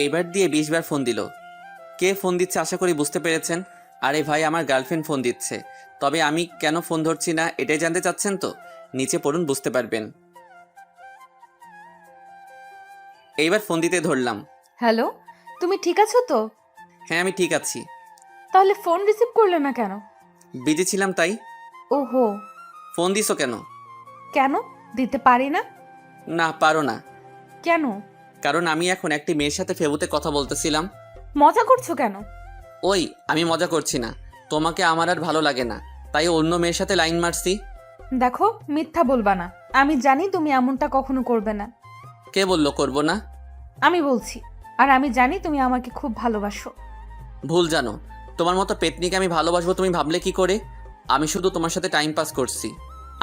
এইবার দিয়ে 20 বার ফোন দিল। কে ফোন দিচ্ছে আশা করি বুঝতে পেরেছেন। আরে ভাই, আমার গার্লফ্রেন্ড ফোন দিচ্ছে। তবে আমি কেন ফোন ধরছি না এটাই জানতে চাচ্ছেন তো? নিচে পড়ুন, বুঝতে পারবেন। এইবার ফোন দিতে ধরলাম। হ্যালো, তুমি ঠিক আছো তো? হ্যাঁ, আমি ঠিক আছি। তাহলে ফোন রিসিভ করলে না কেন? বিজি ছিলাম তাই। ওহো। ফোন দিছো কেন? কেন? দিতে পারি না? না, পারো না। কেন? কারণ আমি এখন একটি মেয়ের সাথে ফেবুতে কথা বলতেছিলাম। মজা করছো কেন? ওই, আমি মজা করছি না। তোমাকে আমার আর ভালো লাগে না, তাই অন্য মেয়ের সাথে লাইন মারছি। দেখো, মিথ্যা বলবা না। আমি জানি তুমি এমনটা কখনো করবে না। কে বললো করব না? আমি বলছি। আর আমি জানি তুমি আমাকে খুব ভালোবাসো। ভুল জানো। তোমার মতো পেতনিকে আমি ভালোবাসবো তুমি ভাবলে কি করে? আমি শুধু তোমার সাথে টাইম পাস করছি।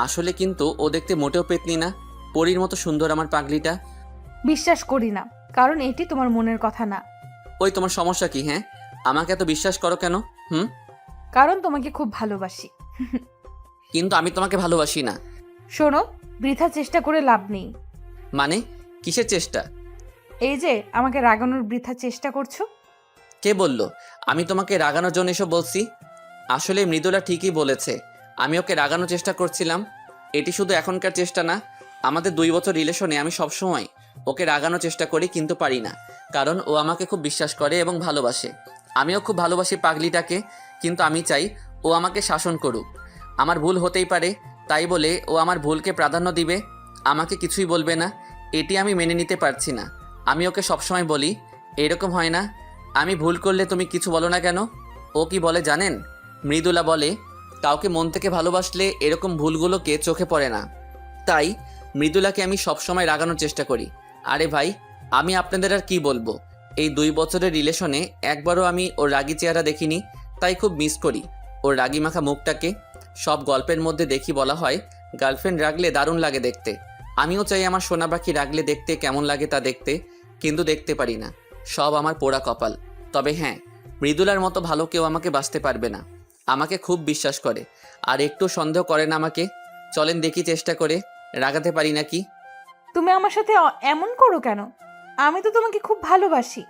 আসলে কিন্তু ও দেখতে মোটেও পেতনি না। পরীর মতো সুন্দর আমার পাগলিটা। বিশ্বাস করি না, কারণ এটি তোমার মনের কথা না। ওই, তোমার সমস্যা কি? হ্যাঁ, আমাকে এত বিশ্বাস করো কেন? হুম। কারণ তোমাকে খুব ভালোবাসি। কিন্তু আমি তোমাকে ভালোবাসি না। শোনো, বৃথা চেষ্টা করে লাভ নেই। মানে? কিসের চেষ্টা? এই যে আমাকে রাগানোর বৃথা চেষ্টা করছো। কে বলল আমি তোমাকে রাগানোর জন্য এসব বলছি? আসলে মৃদুলা ঠিকই বলেছে। আমি ওকে রাগানোর চেষ্টা করছিলাম। এটি শুধু এখনকার চেষ্টা না। আমাদের 2 বছর রিলেশনে আমি সবসময় ওকে রাগানোর চেষ্টা করি, কিন্তু পারি না। কারণ ও আমাকে খুব বিশ্বাস করে এবং ভালোবাসে। আমিও খুব ভালোবাসি পাগলিটাকে। কিন্তু আমি চাই ও আমাকে শাসন করুক। আমার ভুল হতেই পারে, তাই বলে ও আমার ভুলকে প্রাধান্য দিবে, আমাকে কিছুই বলবে না। এটি আমি মেনে নিতে পারছি না। আমি ওকে সবসময় বলি, এরকম হয় না। আমি ভুল করলে তুমি কিছু বলো না কেন? ও কি বলে জানেন? মৃদুলা বলে, কাউকে মন থেকে ভালোবাসলে এরকম ভুলগুলোকে চোখে পড়ে না। তাই মৃদুলাকে আমি সবসময় রাগানোর চেষ্টা করি। আরে ভাই, আমি আপনাদের আর কি বলবো। এই 2 বছরের রিলেশনে একবারও আমি ওর রাগী চেহারা দেখিনি। তাই খুব মিস করি ওর রাগী মাখা মুখটাকে। সব গল্পের মধ্যে দেখি বলা হয় গার্লফ্রেন্ড রাগলে দারুণ লাগে দেখতে। আমিও চাই আমার সোনা পাখি রাগলে দেখতে কেমন লাগে তা দেখতে, কিন্তু দেখতে পারি না। সব আমার পোড়া কপাল। তবে হ্যাঁ, মৃদুলার মতো ভালো কেউ আমাকে বাঁচতে পারবে না। আমাকে খুব বিশ্বাস করে আর একটু সন্দেহ করে না আমাকে। চলেন দেখি চেষ্টা করে রাগাতে পারি নাকি। তুমি আমার সাথে এমন করো কেন? আমি তো তোমাকে খুব ভালোবাসি।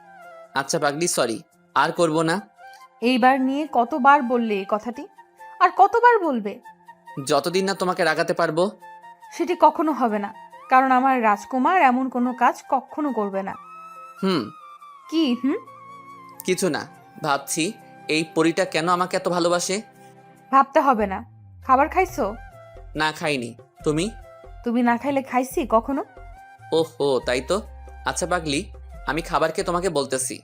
আচ্ছা পাগলি, সরি। আর করব না। এইবার নিয়ে কতবার বললে এই কথাটি? আর কতবার বলবে? যতদিন না তোমাকে রাগাতে পারবো। সেটি কখনো হবে না, কারণ আমার রাজকুমার এমন কোনো কাজ কখনো করবে না। হুম। কি হুম? কিছু না। ভাবছি এই পরীটা কেন আমাকে এত ভালোবাসে। ভাবতে হবে না। খাবার খাইছো? না, খাইনি। তুমি? তুমি না খাইলে খাইছি কখনো? ওহো, তাই তো। আচ্ছা পাগলি, আমি খাবারকে তোমাকে বলতেছি।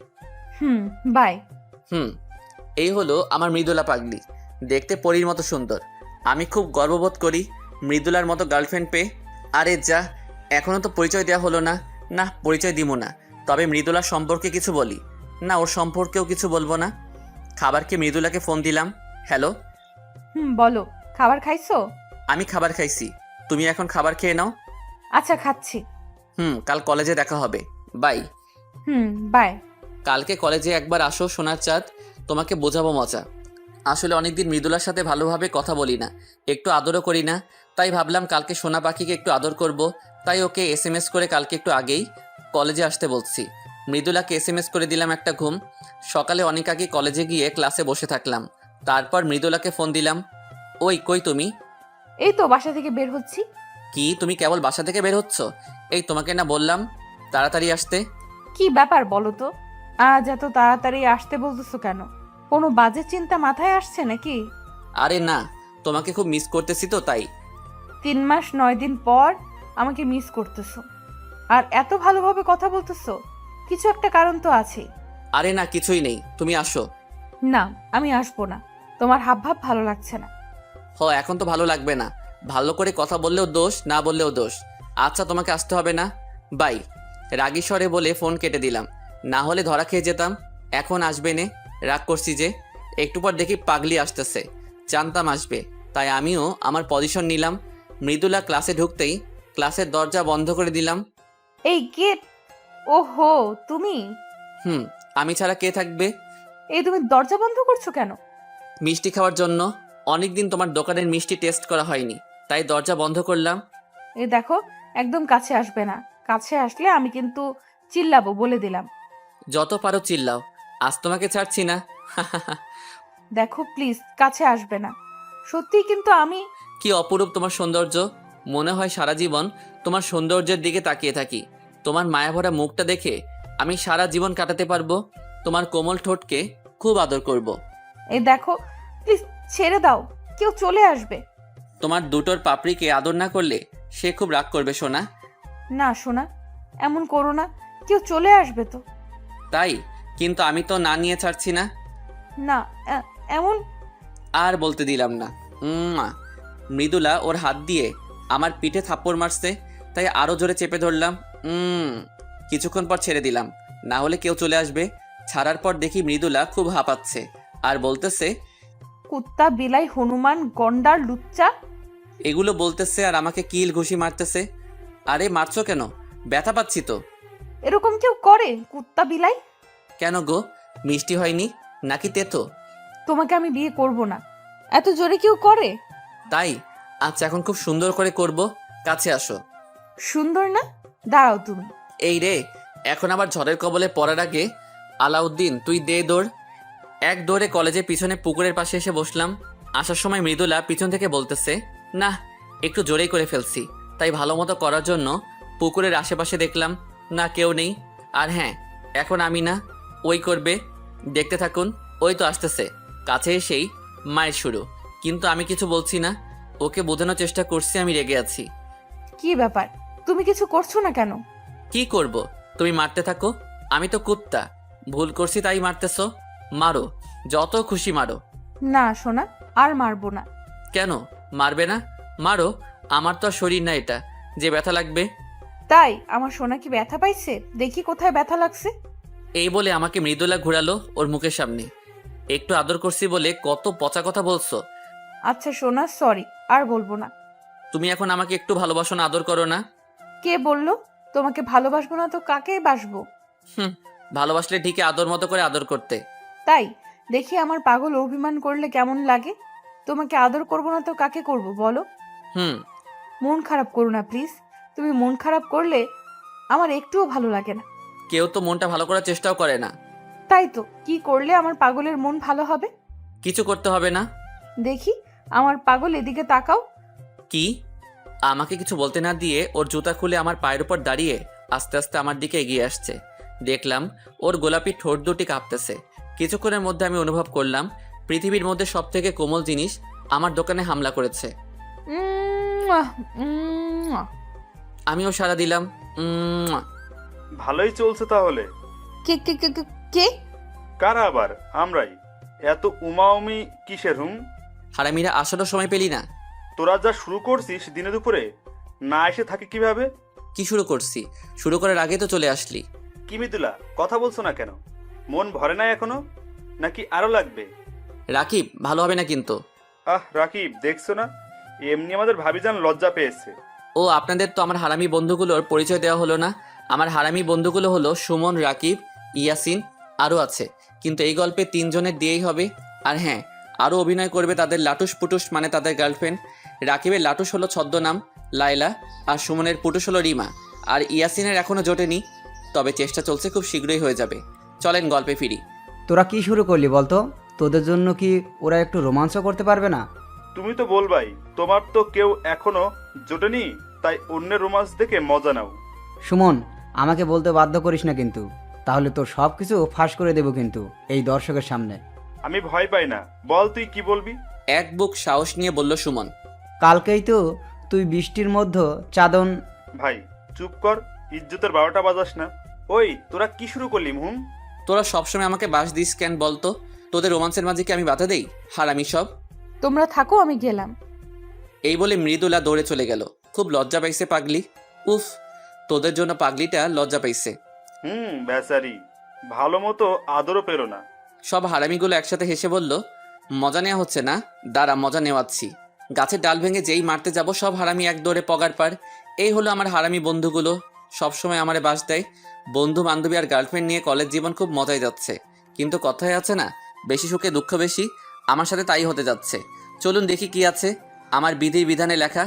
হুম। বাই। হুম। এই হলো আমার মৃদুলা পাগলি। দেখতে পরীর মতো সুন্দর। আমি খুব গর্ববোধ করি মৃদুলার মতো গার্লফ্রেন্ড পেয়ে। আরে যা, এখনও তো পরিচয় দেওয়া হলো না। না, পরিচয় দিব না। তবে মৃদুলার সম্পর্কে কিছু বলি। না, ওর সম্পর্কেও কিছু বলবো না। খাবারকে মৃদুলাকে ফোন দিলাম। হ্যালো। হুম, বলো। খাবার খাইছো? আমি খাবার খাইছি। তুমি এখন খাবার খেয়ে নাও। আচ্ছা, খাচ্ছি। হুম, কাল কলেজে দেখা হবে। বাই। হুম, বাই। কালকে কলেজে একবার আসো সোনার চাঁদ, তোমাকে বোঝাবো মজা। আসলে অনেকদিন মৃদুলার সাথে ভালোভাবে কথা বলি না, একটু আদরও করি না। তাই ভাবলাম কালকে সোনা পাখিকে একটু আদর করব। তাই ওকে এসএমএস করে কালকে একটু আগেই কলেজে আসতে বলছি। মৃদুলাকে এসএমএস করে দিলাম একটা ঘুম। সকালে অনেক আগে কলেজে গিয়ে ক্লাসে বসে থাকলাম। তারপর মৃদুলাকে ফোন দিলাম। ওই, কই তুমি? এই তো বাসা থেকে বের হচ্ছি। কি, তুমি কেবল বাসা থেকে বের হচ্ছ? এই, তোমাকে না বললাম তাড়াতাড়ি আসতে? কি ব্যাপার বলো তো? আজ এত তাড়াতাড়ি আসতে বলতেছো কেন? কোনো বাজে চিন্তা মাথায় আসছে নাকি? আরে না, তোমাকে খুব মিস করতেছি তো তাই। 3 মাস 9 দিন পর আমাকে মিস করতেছো, আর এত ভালোভাবে কথা বলতেছো? কিছু একটা কারণ তো আছে। আরে না, কিছুই নেই, তুমি আসো। না, আমি আসবো না। তোমার হাবভাব ভালো লাগছে না। এখন তো ভালো লাগবে না। ভালো করে কথা বললেও দোষ, না বললেও দোষ। আচ্ছা, তোমাকে আসতে হবে না। বাই। রাগী স্বরে বলে ফোন কেটে দিলাম। না হলে ধরা খেয়ে যেতাম। এখন আসবে নে। রাগ করছি যে। একটু পর দেখি পাগলি আসতেছে। জানতাম আসবে, তাই আমিও আমার পজিশন নিলাম। মৃদুলা ক্লাসে ঢুকতেই ক্লাসের দরজা বন্ধ করে দিলাম। এই গেট। ওহো, তুমি? হুম। আমি ছাড়া কে থাকবে? এই তুমি দরজা বন্ধ করছো কেন? মিষ্টি খাওয়ার জন্য। অনেকদিন তোমার দোকানের মিষ্টি টেস্ট করা হয়নি, তাই দরজা বন্ধ করলাম। এই দেখো, একদম কাছে আসবে না। কাছে আসলে আমি কিন্তু চিল্লাবো, বলে দিলাম। যত পারো চিল্লাও, আজ তোমাকে ছাড়ছি না। দেখো প্লিজ কাছে আসবে না, সত্যি কিন্তু আমি। কি অপরূপ তোমার সৌন্দর্য, মনে হয় সারা জীবন তোমার সৌন্দর্যের দিকে তাকিয়ে থাকি। তোমার মায়াভরা মুখটা দেখে আমি সারা জীবন কাটাতে পারবো। তোমার কোমল ঠোঁটকে খুব আদর করব। এই দেখো প্লিজ ছেড়ে দাও, কেউ চলে আসবে। তোমার দুটোর পাপড়িকে আদর না করলে সে খুব রাগ করবে সোনা। না সোনা, এমন করো না, কেউ চলে আসবে তো। তাই, কিন্তু আমি তো না নিয়ে ছাড়ছি না। না এমন। আর বলতে দিলাম না। উম্মা। মৃদুলা ওর হাত দিয়ে আমার পিঠে থাপ্পড় মারছে, তাই আরো জোরে চেপে ধরলাম। কিছুক্ষণ পর ছেড়ে দিলাম, না হলে কেউ চলে আসবে। ছাড়ার পর দেখি মৃদুলা খুব হাঁপাচ্ছে আর বলতেছে, কুত্তা বিলাই হনুমান গন্ডার লুচ্চা। এগুলো বলতেছে আর আমাকে কিল ঘুষি মারতেছে। আরে মারছো কেন? ব্যথা পাচ্ছি তো। এরকম কেউ করে কুত্তা বিলাই? কেন গো, মিষ্টি হয়নি নাকি তেতো? তোমাকে আমি বিয়ে করব না, এত জোরে কেউ করে? তাই, আচ্ছা এখন খুব সুন্দর করে করব, কাছে আসো। সুন্দর না? দাঁড়াও তুমি। এই রে, এখন আবার ঝড়ের কবলে পড়ার আগে আলাউদ্দিন তুই দে দৌড়। এক দৌড়ে কলেজের পিছনে পুকুরের পাশে এসে বসলাম। আসার সময় মৃদুলা পিছন থেকে বলতেছে, না একটু জোরেই করে ফেলছি। তাই ভালো মতো করার জন্য পুকুরের আশেপাশে দেখলাম, না কেউ নেই। আর হ্যাঁ, এখন আমি না, ওই করবে। দেখতে থাকুন, ওই তো আসতেছে। কাছে এসেই মায়ের শুরু, কিন্তু আমি কিছু বলছি না। ওকে বোঝানোর চেষ্টা করছি আমি রেগে আছি। কি ব্যাপার, তুমি কিছু করছো না কেন? কি করব, তুমি মারতে থাকো। আমি তো কুত্তা, ভুল করছি তাই মারতেছো। মারো, যত খুশি মারো। না সোনা, আর মারবো না। কেন মারবে না? মারো, আমার তো আর শরীর না এটা যে ব্যথা লাগবে। তাই আমার সোনা কি ব্যথা পাইছে? দেখি কোথায় ব্যথা লাগছে। এই বলে আমাকে মৃদুলা ঘুরালো ওর মুখের সামনে। একটু আদর করছি বলে কত পচা কথা বলছো। আচ্ছা সোনা, সরি, আর বলবো না। তুমি এখন আমাকে একটু ভালোবাসো না, আদর করো না? কে বললো? তোমাকে ভালোবাসবো না তো কাকে বাসবো? হুম, ভালোবাসলে ঠিকই আদর মতো করে আদর করতে। তাই, দেখি আমার পাগল অভিমান করলে কেমন লাগে। তোমাকে আদর করবো না তো কাকে করব বলো? হুম। মন খারাপ করো না প্লিজ। তুমি মন খারাপ করলে আমার একটুও ভালো লাগে না। কেউ তো মনটা ভালো করার চেষ্টাও করে না। তাই তো, কি করলে আমার পাগলের মন ভালো হবে? কিছু করতে হবে না। দেখি আমার পাগল এদিকে তাকাও। কি? আমাকে কিছু বলতে না দিয়ে ওর জুতা খুলে আমার পায়ের উপর দাঁড়িয়ে আস্তে আস্তে আমার দিকে এগিয়ে আসছে। দেখলাম ওর গোলাপি ঠোঁট দুটি কাঁপতেছে। কিছুক্ষণের মধ্যে আমি অনুভব করলাম পৃথিবীর মধ্যে সবথেকে কোমল জিনিস আমার দোকানে হামলা করেছে। উম্মুয়া, উম্মুয়া। আমিও সাড়া দিলাম। ভালোই চলছে তাহলে। কে কে কে কে- কে? কারা আবার? আমরাই। এত উমাউমি কিসের হুম? হারামিরা আসারও সময় পেলি না। তোরা যা শুরু করছিস দিনে দুপুরে, না এসে থাকে কিভাবে? কি শুরু করছি? শুরু করার আগে তো চলে আসলি। কি মিতুলা, কথা বলছো না কেন? মন ভরে নাই এখনো, নাকি আরো লাগবে? রাকিব, ভালো হবে না কিন্তু। রাকিব, দেখছো না এমনি আমাদের ভাবিজান লজ্জা পেয়েছে। ও, আপনাদের তো আমার হারামি বন্ধুগুলোর পরিচয় দেওয়া হলো না। আমার হারামি বন্ধুগুলো হলো সুমন, রাকিব, ইয়াসিন, আরও আছে। কিন্তু এই গল্পে 3 জনের দিয়েই হবে। আর হ্যাঁ, আরও অভিনয় করবে তাদের লাটুস পুটুস, মানে তাদের গার্লফ্রেন্ড। রাকিবের লাটুস হলো ছদ্মনাম লায়লা, আর সুমনের পুটুস হলো রিমা, আর ইয়াসিনের এখনও জোটেনি, তবে চেষ্টা চলছে, খুব শীঘ্রই হয়ে যাবে। চলেন গল্পে ফিরি। তোরা কি শুরু করলি বলতো? তোদের জন্য কি ওরা একটু রোমাঞ্চ করতে পারবে না? তুমি তো বলবাই, তোমার তো কেউ এখনো জোটেনি, তাই অন্যের রোমান্স দেখে মজা নাও। সুমন, আমাকে বলতে বাধ্য করিস না কিন্তু, তাহলে তোর সব কিছু ফাঁস করে দেবো কিন্তু এই দর্শকের সামনে। আমি ভয় পাই না, বল তুই কি বলবি? এক বুক সাহস নিয়ে বলল সুমন। কালকেই তো তুই বৃষ্টির মধ্যে চাদন। ভাই চুপ কর, ইজ্জতের 12টা বাজাস না। ওই তোরা কি শুরু করলি হুম? তোরা সবসময় আমাকে বাস দিস কেন বলতো? তোদের রোমান্সের মাঝে কি আমি বাধা দেই? হারামি সব। তোমরা থাকো, আমি গেলাম। এই বলে মৃদুলা দৌড়ে চলে গেল। খুব লজ্জা পাইছে পাগলি। উফ, তোদের জন্য পাগলিটা লজ্জা পাইছে। বেচারি, ভালো মতো আদরও পেল না। সব হারামিগুলো একসাথে হেসে বলল, মজা নেওয়া হচ্ছে না, দাঁড়া মজা নেওয়াচ্ছি। গাছের ডাল ভেঙে যেই মারতে যাব সব হারামি এক দৌড়ে পগার পার। এই হলো আমার হারামি বন্ধুগুলো, সবসময় আমারে বাস দেয়। বন্ধু বান্ধবী আর গার্লফ্রেন্ড নিয়ে কলেজ জীবন খুব মজায় যাচ্ছে, কিন্তু কথায় আছে না, বেশি সুখে দুঃখ বেশি। আমার সাথে তাই হতে যাচ্ছে। চলুন দেখি কি আছে আমার বিধির বিধানে লেখা।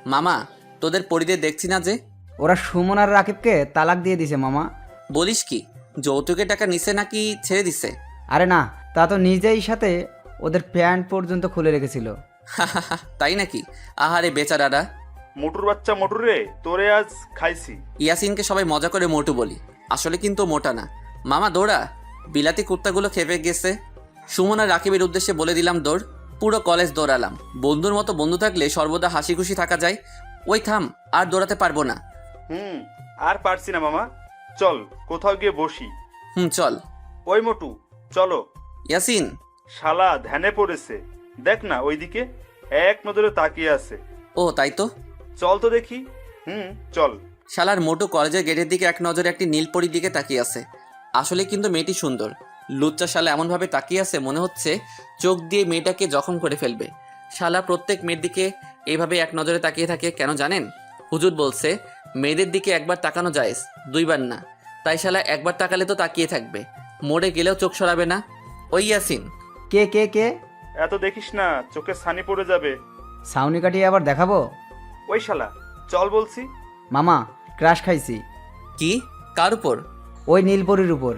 মামা, তোদের পরিদের দেখছি না যে? ওরা সুমন আর রাকিবকে তালাক দিয়ে দিছে মামা। বলিস কি? যৌতুকের টাকা নিছে নাকি ছেড়ে দিছে? আরে না, তা তো নিজেই সাথে ওদের প্যান্ট পর্যন্ত খুলে রেখেছিল। তাই নাকি? আহারে বেচারারা। মোটুর বাচ্চা মোটু রে, তোরে আজ খাইছি। ইয়াসিনকে সবাই মজা করে মোটু বলি, আসলে কিন্তু মোটা না। মামা দৌড়া, বিলাতি কুত্তাগুলো খেপে গেছে। সুমন আর রাকিবের উদ্দেশ্যে বলে দিলাম দৌড়। পুরো কলেজ দৌড়ালাম। বন্ধুর মতো বন্ধু থাকলে সর্বদা হাসি খুশি থাকা যায়। ওই থাম, আর দৌড়াতে পারবো না। আর পারছি না মামা, চল কোথাও গিয়ে বসি। চল। ওই মোটু, চলো। ইয়াসিন। শালা ধ্যানে পড়েছে, দেখ না ওইদিকে এক নজরে তাকিয়ে আছে। ও তাই তো। চল তো দেখি। চল। শালার মোটু কলেজের গেটের দিকে এক নজরে একটি নীলপরির দিকে তাকিয়ে আছে। আসলে কিন্তু মেয়েটি সুন্দর। লুচ্চা শালা এমনভাবে তাকিয়ে আছে মনে হচ্ছে চোখ দিয়ে মেয়েটাকে জখম করে ফেলবে। শালা প্রত্যেক মেয়ের দিকে এইভাবে এক নজরে তাকিয়ে থাকে কেন জানেন? হুজুর বলছে মেয়েদের দিকে একবার তাকানো জায়েজ, দুইবার না। তাই শালা একবার তাকালে তো তাকিয়ে থাকবে, মরে গেলেও চোখ সরাবে না। ওই ইয়াসিন। কে কে কে? এত দেখিস না, চোখে ছানি পড়ে যাবে। সাউনি কাটিয়ে আবার দেখাবো? ওই শালা চল বলছি। মামা, ক্রাশ খাইছি। কি? কার উপর? ওই নীলপরির উপর।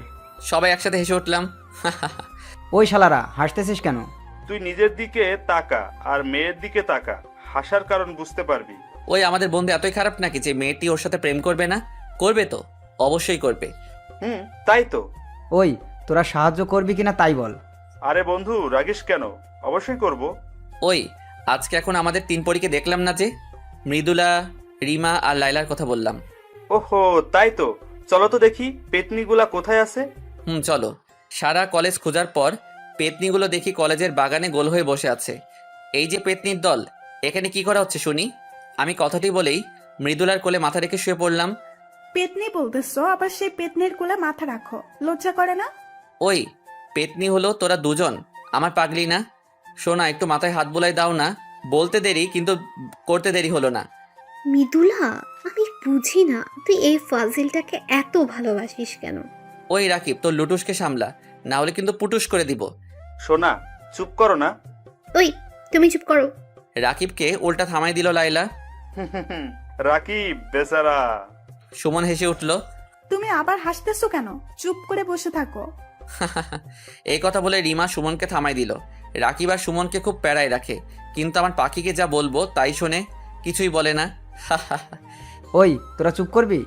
সবাই একসাথে হেসে উঠলাম। ওই শালারা হাসতেছিস কেন? তুই নিজের দিকে তাকা আর মেয়ের দিকে তাকা, হাসার কারণ বুঝতে পারবি। ওই আমাদের বন্ধু এতই খারাপ নাকি যে মেয়েটি ওর সাথে প্রেম করবে না? করবে তো, অবশ্যই করবে। তাই তো। ওই তোরা সাহায্য করবি কিনা তাই বল। আরে বন্ধু রাগিস কেন, অবশ্যই করব। ওই আজকে এখন আমাদের 3 পরীকে দেখলাম না যে? মৃদুলা, রিমা আর লাইলার কথা বললাম। ওহো তাই তো, চলো তো দেখি পেতনিগুলা কোথায় আছে। চলো। সারা কলেজ খোঁজার পর পেতনিগুলো দেখি কলেজের বাগানে গোল হয়ে বসে আছে। এই যে পেতনির দল, এখানে কি করা হচ্ছে শুনি? আমি কথাটি বলেই মৃদুলার কোলে মাথা রেখে শুয়ে পড়লাম। পেতনি বলতেছো, আবার সেই পেতনির কোলে মাথা রাখো, লজ্জা করে না? ওই পেতনি হলো তোরা দুজন, আমার পাগলি না? শোনা, একটু মাথায় হাত বুলাই দাও না। বলতে দেরি কিন্তু করতে দেরি হলো না। মৃদুলা, আমি বুঝি না তুই এই ফাজিলটাকে এত ভালোবাসিস কেন? ওই রাকিব, তোর লুটুসকে সামলা, না হলে কিন্তু পুটুস করে দিব। সোনা চুপ করো না। ওই তুমি চুপ করো। রাকিবকে উল্টা থামাই দিল লাইলা। রাকিব বেচারা। সুমন হেসে উঠল। তুমি আবার হাসতেছো কেন? চুপ করে বসে থাকো। এই কথা বলে রিমা সুমনকে থামাই দিল। রাকিব আর সুমনকে খুব প্যারায় রাখে, কিন্তু আমার পাখিকে যা বলবো তাই শোনে, কিছুই বলে না। ওই তোরা চুপ করবি?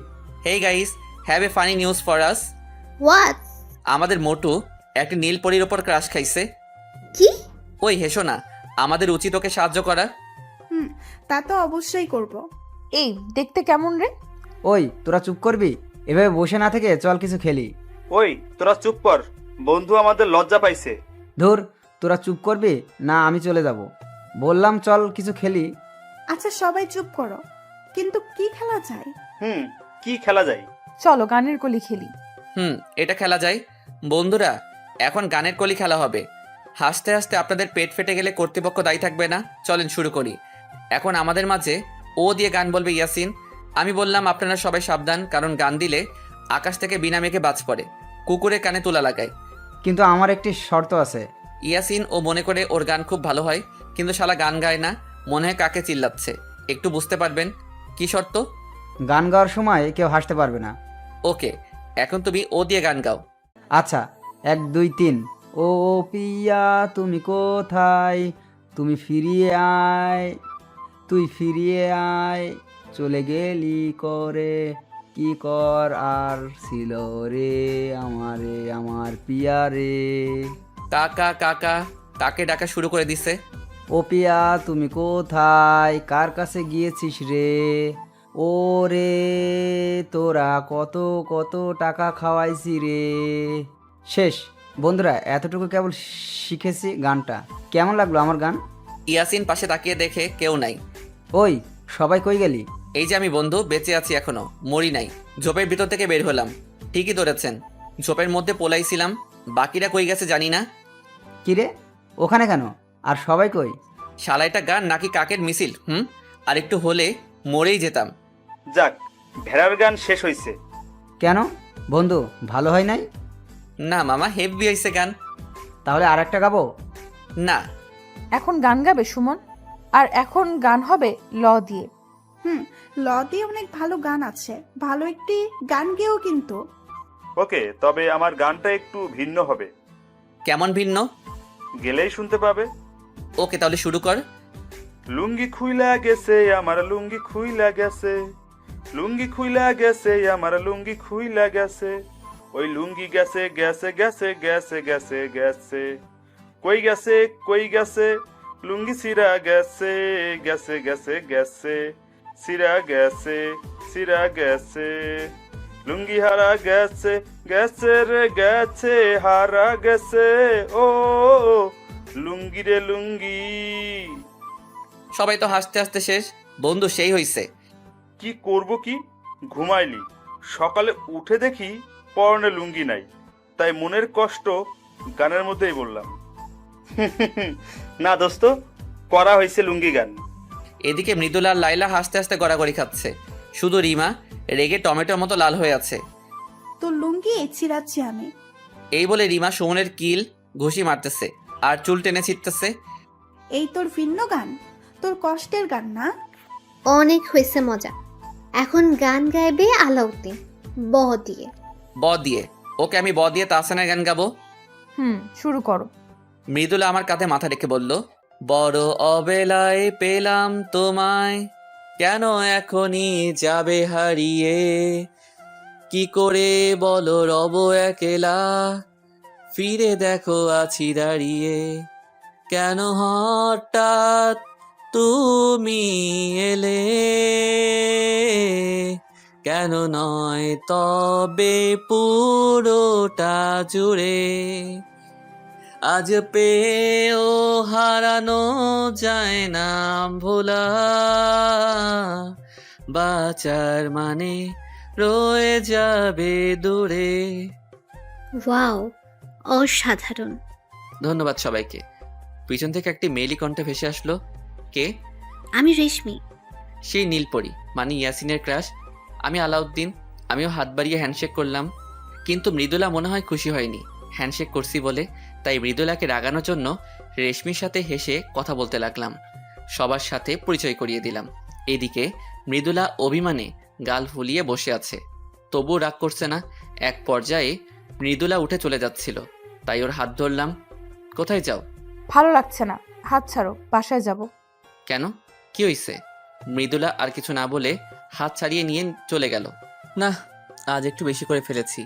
Hey guys, have a funny news for us. What? আমাদের মোটু একটা নীলপরির ওপর ক্রাশ খাইছে। কি? ওই হেসো না, আমাদের উচিত ওকে সাহায্য করা। তা তো অবশ্যই করব। এই দেখতে কেমন রে? ওই তোরা চুপ করবি? এভাবে বসে না থেকে চল কিছু খেলি। ওই তোরা চুপ কর, বন্ধু আমাদের লজ্জা পাইছে। ধুর, তোরা চুপ করবি না আমি চলে যাব। বললাম চল কিছু খেলি। আচ্ছা সবাই চুপ করো, কিন্তু কি খেলা যায়? কি খেলা যায়? চলো গানের কলি খেলি। এটা খেলা যায়। বন্ধুরা, এখন গানের কলি খেলা হবে। হাসতে হাসতে আপনাদের পেট ফেটে গেলে কর্তৃপক্ষ দায়ী থাকবে না। চলেন শুরু করি। এখন আমাদের মাঝে ও দিয়ে গান বলবে ইয়াসিন। আমি বললাম আপনারা সবাই সাবধান, কারণ গান দিলে আকাশ থেকে বিনা মেঘে বাজ পড়ে, কুকুরের কানে তুলা লাগায়। কিন্তু আমার একটি শর্ত আছে। ইয়াসিন ও মনে করে ওর গান খুব ভালো হয়, কিন্তু শালা গান গায় না, মনে হয় কাকে চিল্লাচ্ছে। একটু বুঝতে পারবেন। কি শর্ত? গান গাওয়ার সময় কেউ হাসতে পারবে না। ওকে, এখন তুমি ও দিয়ে গান গাও। আচ্ছা, 1 2 3। ও পিয়া তুমি কোথায়, তুমি ফিরিয়ে আয়, তুই ফিরিয়ে আয়, চলে গেলি করে, কি কর আর ছিল রে আমারে আমার পিয়া রে। কাকা কাকা, কাকে ডাকা শুরু করে দিছে। ও পিয়া তুমি কোথায়, কার কাছে গিয়েছিস রে, ও রে তোরা কত কত টাকা খাওয়াইছি রে। শেষ। বন্ধুরা, এতটুকু কেবল শিখেছি গানটা। কেমন লাগলো আমার গান? ইয়াসিন পাশে তাকিয়ে দেখে কেউ নাই। ওই সবাই কই গেলি? এই যে আমি বন্ধু, বেঁচে আছি এখনো, মরি নাই। ঝোপের ভিতর থেকে বের হলাম। ঠিকই ধরেছেন, ঝোপের মধ্যে পোলাইছিলাম। বাকিরা কই গেছে জানি না। কিরে, ওখানে কেন? আর সবাই কই? শালাইটা গান নাকি কাকের মিছিল? আর একটু হলে মরেই যেতাম। যাক, ভেড়ার গান শেষ হইছে। কেন বন্ধু, ভালো হয় নাই? না মামা, হেভি হয়েছে গান। তাহলে আর একটা গাবো? না। এখন গান গাবে সুমন, আর এখন গান হবে ল দিয়ে। ল দিয়ে অনেক ভালো গান আছে, ভালো একটি গান গেও কিন্তু। ওকে, তবে আমার গানটা একটু ভিন্ন হবে। কেমন ভিন্ন? গেলেই শুনতে পাবে। ওকে, তাহলে শুরু কর। লুঙ্গি খুইলা গেছে আমার লুঙ্গি খুইলা গেছে, লুঙ্গি খুইলা গেছে আমার লুঙ্গি খুইলা গেছে, ওই লুঙ্গি গেছে গেছে গেছে গেছে গেছে গেছে, কই গেছে কই গেছে, লুঙ্গি সিরা গেছে গেছে গেছে গেছে, সিরা গেছে সিরা গেছে, লুঙ্গি হারা গেছে গেছে রে গেছে হারা গেছে, ও লুঙ্গি রে লুঙ্গি। সবাই তো হাসতে হাসতে শেষ। বন্ধু, সেই হইছে। কি করব কি, ঘুমাইলি, সকালে উঠে দেখি পরনে লুঙ্গি নাই, তাই মনের কষ্ট গানের মধ্যেই বললাম। না দোস্ত, করা হয়েছে লুঙ্গি গান। এদিকে মৃদুলা আর লাইলা হাসতে হাসতে গড়াগড়ি খাচ্ছে। শুধু রিমা রেগে টমেটোর মতো লাল হয়ে আছে। তোর লুঙ্গি ছিঁড়াচ্ছি আমি। এই বলে রিমা সুমনের কিল ঘুষি মারতেছে আর চুল টেনে ছিটতেছে। এই তোর ভিন্ন গান, তোর কষ্টের গান না? অনেক হয়েছে মজা। এখন গান গাইবে আলাউদ্দিন ব দিয়ে। ব দিয়ে? ওকে, আমি ব দিয়ে তাহসানের গান গাবো। শুরু করো। মৃদুলা আমার কাঁধে মাথা রেখে বলল, বড় অবেলায় পেলাম তোমায়, কেন এখনই যাবে হারিয়ে, কি করে বলো রব একলা, ফিরে দেখো আছি দাঁড়িয়ে, কেন হঠাৎ তুমি এলে, কেন নয় তবে পুরোটা জুড়ে, আজ পেয়েও হারানো যায় না ভোলা, বাঁচার মানে রয়ে যাবে দূরে। ওয়াও, অসাধারণ। ধন্যবাদ সবাইকে। পিছন থেকে একটি মেয়েলি কণ্ঠে ভেসে আসলো। কে? আমি রেশমি। সেই নীলপরি, মানে ইয়াসিনের ক্রাশ। আমি আলাউদ্দিন। আমিও হাত বাড়িয়ে হ্যান্ডশেক করলাম, কিন্তু মৃদুলা মনে হয় খুশি হয়নি হ্যান্ডশেক করছি বলে। তাই মৃদুলাকে রাগানোর জন্য রেশমির সাথে হেসে কথা বলতে লাগলাম, সবার সাথে পরিচয় করিয়ে দিলাম। এদিকে মৃদুলা অভিমানে গাল ফুলিয়ে বসে আছে, তবুও রাগ করছে না। এক পর্যায়ে মৃদুলা উঠে চলে যাচ্ছিল, তাই ওর হাত ধরলাম। কোথায় যাও? ভালো লাগছে না, হাত ছাড়ো, বাসায় যাব। কেন, কি হইছে? মৃদুলা আর কিছু না বলে হাত ছাড়িয়ে নিয়ে চলে গেল। না, আজ একটু বেশি করে ফেলেছি।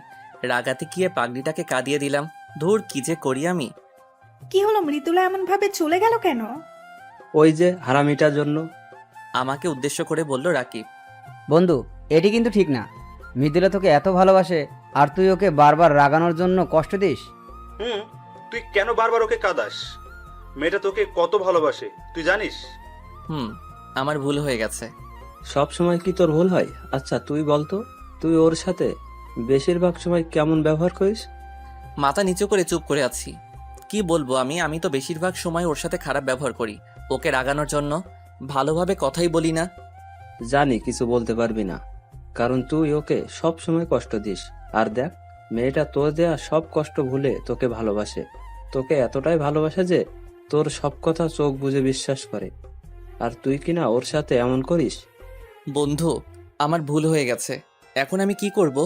রাগাতে গিয়ে পাগড়িটাকে কাঁদিয়ে দিলাম। ধুর, কি যে করি আমি। কি হলো, মৃদুলা এমন ভাবে চলে গেল কেন? ওই যে হারামিটার জন্য। আমাকে উদ্দেশ্য করে বলল রাকিব। বন্ধু, এটি কিন্তু ঠিক না। মৃদুলা তোকে এত ভালোবাসে আর তুই ওকে বারবার রাগানোর জন্য কষ্ট দিস। তুই কেন বারবার ওকে কাঁদাস? মেয়েটা তোকে কত ভালোবাসে তুই জানিস? আমার ভুল হয়ে গেছে। সব সময় কি তোর ভুল হয়? আচ্ছা তুই বলতো, তুই ওর সাথে বেশিরভাগ সময় কেমন ব্যবহার করিস? মাথা নিচু করে চুপ করে আছি। কি বলবো আমি তো বেশিরভাগ সময় ওর সাথে খারাপ ব্যবহার করি, ওকে রাগানোর জন্য। ভালোভাবে কথাই বলি না। জানি কিছু বলতে পারবি না, কারণ তুই ওকে সব সময় কষ্ট দিস। আর দেখ, মেয়েটা তোর দেয়া সব কষ্ট ভুলে তোকে ভালোবাসে। তোকে এতটাই ভালোবাসে যে তোর সব কথা চোখ বুজে বিশ্বাস করে। আর তুই কিনা ওর সাথে এমন করিস। বন্ধু, আমার ভুল হয়ে গেছে। এখন আমি কি করব?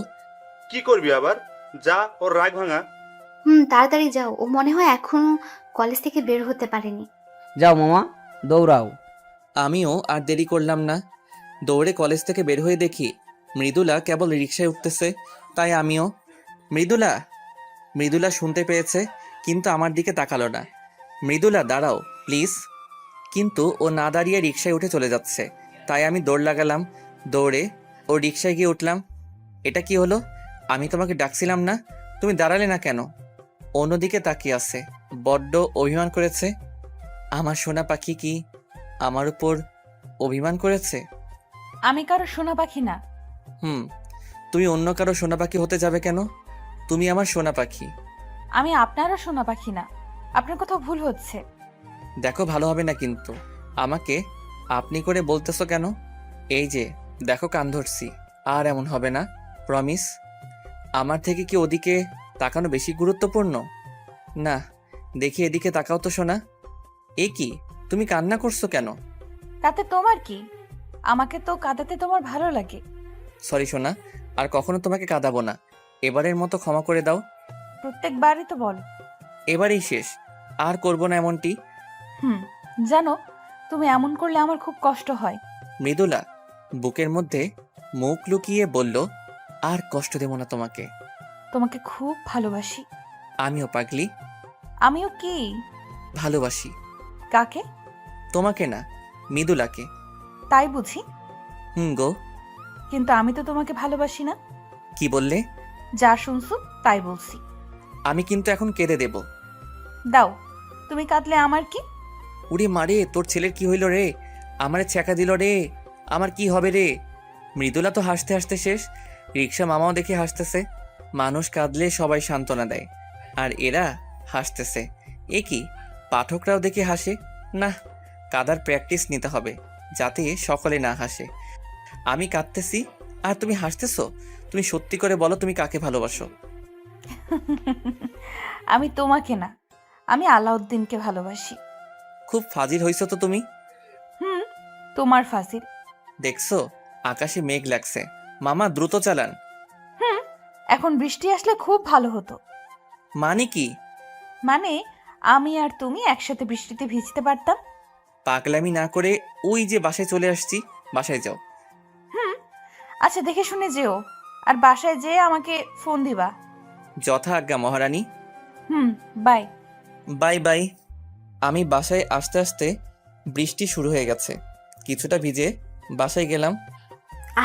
কি করবি আবার? যা, ওর রাগ ভাঙা। তাড়াতাড়ি যাও, ও মনে হয় এখনো কলেজ থেকে বের হতে পারেনি। যাও মামা, দৌড়াও। আমিও আর দেরি করলাম না। দৌড়ে কলেজ থেকে বের হয়ে দেখি মৃদুলা কেবল রিকশায় উঠতেছে। তাই আমিও। মৃদুলা! মৃদুলা শুনতে পেয়েছে, কিন্তু আমার দিকে তাকালো না। মৃদুলা, দাঁড়াও প্লিজ। কিন্তু ও না দাঁড়িয়ে রিকশায় উঠে চলে যাচ্ছে। তাই আমি দৌড় লাগালাম। দৌড়ে ও রিকশায় গিয়ে উঠলাম। এটা কি হলো? আমি তোমাকে ডাকছিলাম না, তুমি দাঁড়ালে না কেন? অন্যদিকে তাকিয়ে আছে, বড্ড অভিমান করেছে। আমার সোনা পাখি কি আমার উপর অভিমান করেছে? আমি কারো সোনা পাখি না। তুমি অন্য কারো সোনা পাখি হতে যাবে কেন? তুমি আমার সোনা পাখি। আমি আপনারও সোনা পাখি না, আপনার কোথাও ভুল হচ্ছে। দেখো, ভালো হবে না কিন্তু। আমাকে আপনি করে বলতেছো কেন? এই যে দেখো, কান ধরছি। আর এমন হবে না, প্রমিস। আমার থেকে কি ওদিকে তাকানো বেশি গুরুত্বপূর্ণ? না, দেখি এদিকে তাকাও তো সোনা। এ কি, তুমি কান্না করছো কেন? তাতে তোমার কি? আমাকে তো কাঁদাতে তোমার ভালো লাগে। সরি সোনা, আর কখনো তোমাকে কাঁদাবো না। এবারের মতো ক্ষমা করে দাও। প্রত্যেকবারই তো বলো। এবারেই শেষ, আর করব না এমনটি। জানো, তুমি এমন করলে আমার খুব কষ্ট হয়। মৃদুলা বুকের মধ্যে মুখ লুকিয়ে বলল, আর কষ্ট দেব না তোমাকে। তোমাকে খুব ভালোবাসি। আমিও পাগলি, আমিও কি? ভালোবাসি। কাকে? তোমাকে না, মৃদুলাকে। তাই বুঝি? গো। কিন্তু আমি তো তোমাকে ভালোবাসি না। কি বললে? যা শুনছো তাই বলছি। আমি কিন্তু এখন কেঁদে দেব। দাও, তুমি কাঁদলে আমার কি? উড়ি মারে, তোর ছেলের কি হইল রে? আমারে ছ্যাঁকা দিল রে। আমার কি হবে রে? মৃদুলা তো হাসতে হাসতে শেষ। রিক্সা মামাও দেখে হাসতেছে। মানুষ কাঁদলে সবাই সান্ত্বনা দেয়, আর এরা হাসতেছে। এ কি, পাঠকরাও দেখে হাসে? না, কাদার প্র্যাকটিস নিতে হবে যাতে সকলে না হাসে। আমি কাঁদতেছি আর তুমি হাসতেছো। তুমি সত্যি করে বলো, তুমি কাকে ভালোবাসো? আমি তোমাকে না, আমি আলাউদ্দিনকে ভালোবাসি। খুব ফাজিল হইছো তো তুমি। তোমার ফাজিল। দেখছো, আকাশে মেঘ লাগছে। মামা দ্রুত চালান। এখন বৃষ্টি আসলে খুব ভালো হতো। মানে কি? মানে আমি আর তুমি একসাথে বৃষ্টিতে ভিজতে পারতাম। পাগলামি না করে ওই যে বাসায় চলে আসছি, বাসায় যাও। আচ্ছা, দেখে শুনে যেও, আর বাসায় যেয়ে আমাকে ফোন দিবা। যথা আজ্ঞা মহারানী। বাই। Bye bye. আমি বাসায় আসতে আসতে বৃষ্টি শুরু হয়ে গেছে। কিছুটা ভিজে বাসায় গেলাম।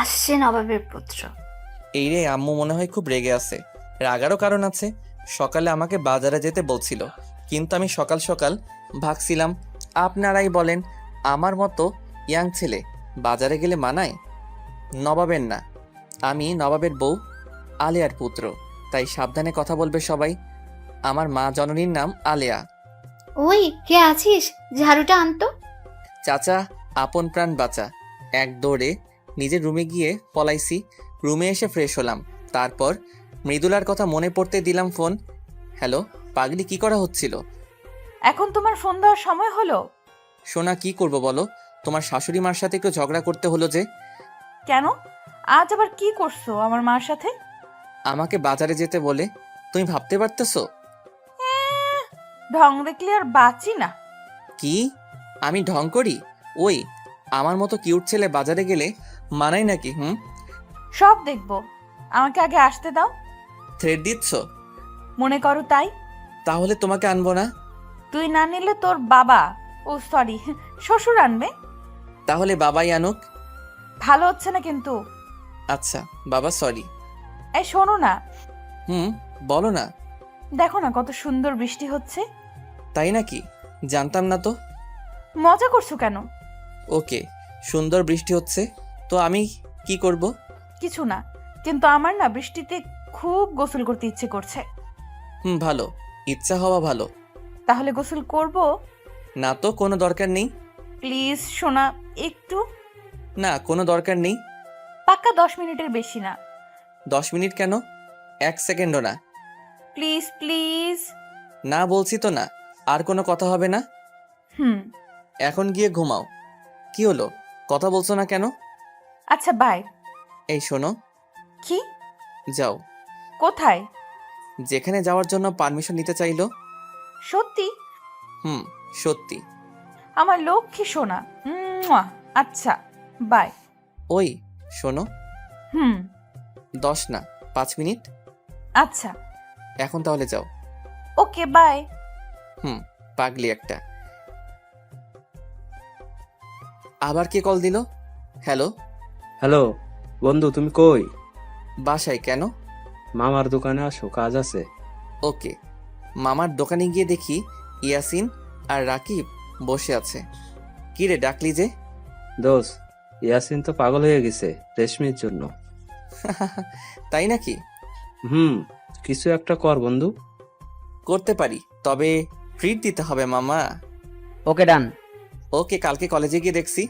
আসছে নবাবের পুত্র। এই রে, আম্মু মনে হয় খুব রেগে আছে। রাগারও কারণ আছে। সকালে আমাকে বাজারে যেতে বলছিল, কিন্তু আমি সকাল সকাল ভাগছিলাম। আপনারাই বলেন, আমার মতো ইয়াং ছেলে বাজারে গেলে মানায়? নবাবের না, আমি নবাবের বউ আলেয়ার পুত্র, তাই সাবধানে কথা বলবে সবাই। আমার মা জননীর নাম আলেয়া। ওই কে আছিস, ঝাড়ুটা আনতো। চাচা আপন প্রাণ বাঁচা। এক দৌড়ে নিজের রুমে গিয়ে পলাইছি। রুমে এসে ফ্রেশ হলাম। তারপর মৃদুলার কথা মনে পড়তে দিলাম ফোন। হ্যালো পাগলি, কি করা হচ্ছিল? এখন তোমার ফোন দেওয়ার সময় হলো? সোনা, কি করব বলো? তোমার শাশুড়ি মার সাথে একটু ঝগড়া করতে হলো যে। কেন? আজ আবার কি করছো আমার মার সাথে? আমাকে বাজারে যেতে বলে। তুমি ভাবতে পারতেছো? ঢং দেখলে আর বাঁচি না। কি? আমি ঢং করি? ওই আমার মতো কিউট ছেলে বাজারে গেলে মানাই নাকি? সব দেখবো, আমাকে আগে আসতে দাও। থ্রেড দিচ্ছ? মনে করো তাই। তাহলে তোমাকে আনবো না। তুই না নিলে তোর বাবা, ও সরি, শ্বশুর আনবে। তাহলে বাবাই আনুক। ভালো হচ্ছে না কিন্তু। আচ্ছা বাবা, সরি। এই শোনো না, বলো না। দেখো না কত সুন্দর বৃষ্টি হচ্ছে। তাই নাকি? জানতাম না তো। মজা করছো কেন? ওকে, সুন্দর বৃষ্টি হচ্ছে তো আমি কি করব? কিছু না, কিন্তু আমার না বৃষ্টিতে খুব গোসল করতে ইচ্ছে করছে। ভালো, ইচ্ছা হওয়া ভালো। তাহলে গোসল করব? না তো, কোনো দরকার নেই। প্লিজ সোনা, একটু। না, কোনো দরকার নেই। পাক্কা 10 মিনিটের বেশি না। 10 মিনিট কেন? 1 সেকেন্ডও না। Please please. না বলছি তো না। আর কোনো কথা হবে না। এখন গিয়ে ঘুমাও। কি হলো, কথা বলছো না কেন? আচ্ছা বাই। এই শোনো। কি? যাও। কোথায়? যেখানে যাওয়ার জন্য পারমিশন নিতে চাইলো। সত্যি? সত্যি। আমার লক্ষ্মী সোনা। আচ্ছা বাই। ওই শোনো। 10 না, 5 মিনিট। আচ্ছা। এখন তাহলে যাও। Okay bye. পাগলি একটা। আবার কে কল দিল? হ্যালো। হ্যালো বন্ধু, তুমি কই? বাসায়। কেন? মামার দোকানে আসো, কাজ আছে। ওকে। মামার দোকানে গিয়ে দেখি ইয়াসিন আর রাকিব বসে আছে। কি রে, ডাকলি যে? দোষ, ইয়াসিন তো পাগল হয়ে গেছে রেশমির জন্য। তাই নাকি? কিছু একটা কর বন্ধু। করতে পারি, তবে ট্রিট দিতে হবে মামা। ওকে ডান। ওকে, কালকে কলেজে গিয়ে দেখছি।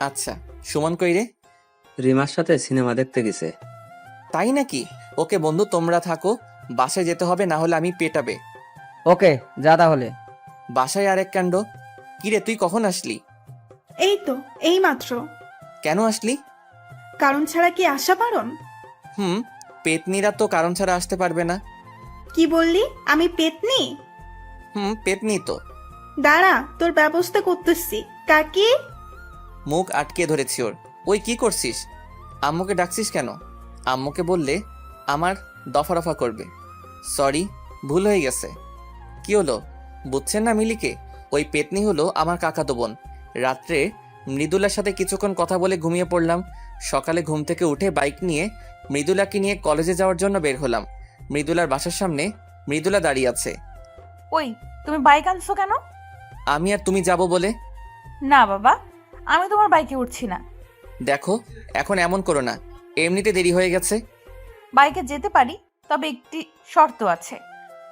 আচ্ছা, সুমন কই রে? রিমার সাথে সিনেমা দেখতে গেছে। তাই নাকি? ওকে বন্ধু, তোমরা থাকো, বাসায় যেতে হবে, না হলে আমি পেটাবে। ওকে যা তাহলে। বাসায় আরেক কাণ্ড। কি রে, তুই কখন আসলি? এই তো, এই মাত্র। কেন আসলি? কারণ ছাড়া কি আসা বারণ? পেতনিরা তো কারণ ছাড়া আসতে পারবে না। কি বললি? আমি পেতনি? পেতনি তো। দাঁড়া, তোর ব্যবস্থা করতেছি। কাকি? মুখ আটকে ধরেছি ওর। ওই কি করছিস? আম্মুকে ডাকছিস কেন? আম্মুকে বললে আমার দফা রফা করবে। সরি, ভুল হয়ে গেছে। কি হলো বুঝছেন না মিলিকে? ওই পেতনি হলো আমার কাকাতো বোন। রাত্রে মৃদুলার সাথে কিছুক্ষণ কথা বলে ঘুমিয়ে পড়লাম। সকালে ঘুম থেকে উঠে বাইক নিয়ে মৃদুলাকে নিয়ে কলেজে যাওয়ার জন্য বের হলাম। মৃদুলার বাসার সামনে মৃদুলা দাঁড়িয়ে আছে। ওই, তুমি বাইক আনছো কেন? আমি আর তুমি যাব বলে। না বাবা, আমি তোমার বাইকে উঠছি না। দেখো, এখন এমন করো না, এমনিতে দেরি হয়ে গেছে। বাইকে যেতে পারি, তবে একটি শর্ত আছে।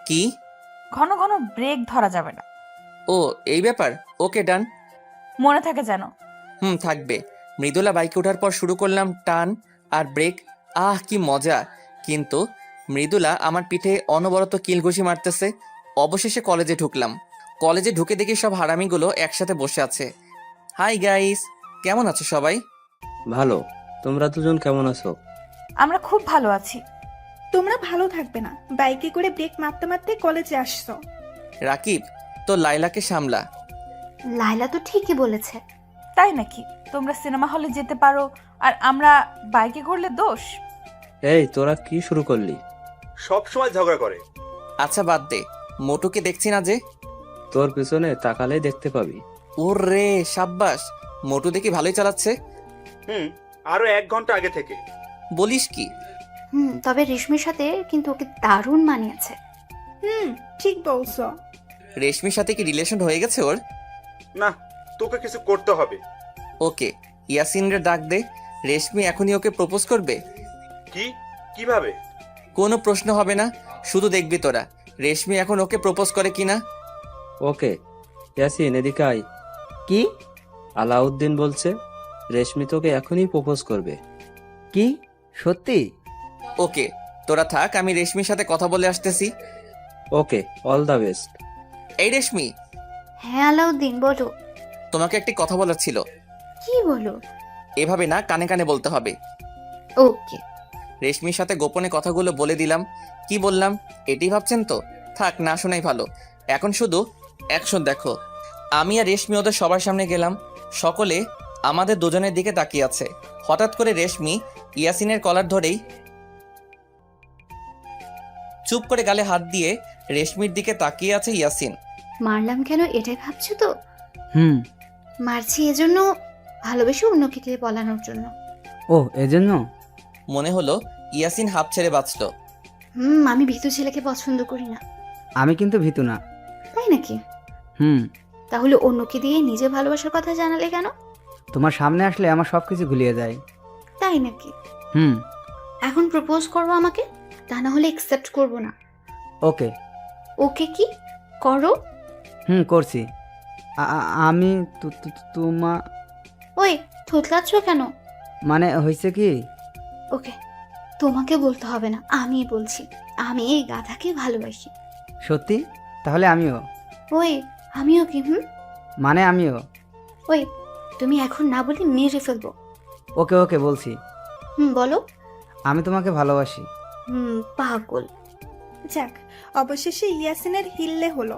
কি? ঘন ঘন ব্রেক ধরা যাবে না। ও, এই ব্যাপার। ওকে, ডান। মনে থাকে যেন। থাকবে। মৃদুলা বাইকে ওঠার পর শুরু করলাম টান আর ব্রেক। কি মজা! কিন্তু মৃদুলা আমার পিঠে অনবরত কিলঘুষি মারতেছে। অবশেষে কলেজে ঢুকলাম। কলেজে ঢুকে দেখি সব হারামিগুলো একসাথে বসে আছে। হাই গাইস, কেমন আছো সবাই? ভালো। তোমরা দুজন কেমন আছো? আমরা খুব ভালো আছি। তোমরা ভালো থাকবে না, বাইকে করে ব্রেক মারতে মারতে কলেজে আসছো। রাকিব, তো লাইলাকে সামলা। লাইলা তো ঠিকই বলেছে। তাই নাকি? তোমরা সিনেমা হলে যেতে পারো আর আমরা বাইকে করলে দোষ? এই, তোরা কি শুরু করলি? সব সময় ঝগড়া করে। আচ্ছা বাদ দে, মোটুকে দেখছি না যে। তোর পিছনে তাকালেই দেখতে পাবি। ওরে সাব্বাস, মোটু দেখি ভালোই চালাচ্ছে। আরো 1 ঘন্টা আগে থেকে। বলিস কি? তবে রেশমির সাথে কিন্তু ওকে দারুণ মানিয়েছে। ঠিক বলছো। রেশমির সাথে কি রিলেশন হয়ে গেছে ওর? না, তোকে কিছু করতে হবে। ওকে, ইয়াসিনের ডাক দে। রেশমি এখনই ওকে প্রপোজ করবে। কিভাবে? কোনো প্রশ্ন হবে না, শুধু দেখবি তোরা রেশমি এখন ওকে প্রপোজ করে কিনা। ওকে, ইয়াসিন এদিকে আয়। কি? আলাউদ্দিন বলছে রেশমি তোকে এখনই প্রপোজ করবে। কি? সত্যি? ওকে, তোরা থাক, আমি রেশমির সাথে কথা বলে আসতেছি। ওকে, অল দ্য বেস্ট। এই রেশমি, হ্যাঁ আলাউদ্দিন, বলো। তোমাকে একটি কথা বলার ছিল। কি বলো? এভাবে না, কানে কানে বলতে হবে। ওকে। রেশমির সাথে গোপনে কথাগুলো বলে দিলাম। কি বললাম এটি ভাবছেন তো? থাক, না শোনাই ভালো। এখন শুধু অ্যাকশন দেখো। আমি আর রেশমি ওদের সবার সামনে গেলাম। সকলে আমাদের দুজনের দিকে তাকিয়ে আছে। হঠাৎ করে রেশমি ইয়াসিনের কলার ধরেই চুপ করে গালে হাত দিয়ে রেশমির দিকে তাকিয়ে আছে ইয়াসিন। মারলাম কেন এটাই ভাবছো তো? হুম। মারছি এজন্য, ভালোবেসে অন্যকে দিয়ে বলানোর জন্য। ও, এজন্য? মনে হলো ইয়াসিন হাঁপ ছেড়ে বাঁচল। আমি ভীতু ছেলেকে পছন্দ করি না। আমি কিন্তু ভীতু না। তাই নাকি? হুম। তাহলে অন্যকে দিয়ে নিজে ভালোবাসার কথা জানালে কেন? তোমার সামনে আসলে আমার সবকিছু গুলিয়ে যায়। তাই নাকি? হুম। এখন প্রপোজ করো আমাকে, তা না হলে একসেপ্ট করবো না। ওকে। ওকে কি করো? করছি। আমি তোমা ওই, থুতলাচ্ছ কেন? মানে হয়েছে কি? ওকে, তোমাকে বলতে হবে না, আমি বলছি। আমি এই গাধাকে ভালোবাসি। সত্যি? তাহলে আমিও। ওই, আমিও কি? মানে আমিও। ওই, তুমি এখন না বলে মেরে ফেলবো। ওকে ওকে বলছি। বলো। আমি তোমাকে ভালোবাসি। পাগল। যাক, অবশেষে ইয়াসিনের হিললে হলো।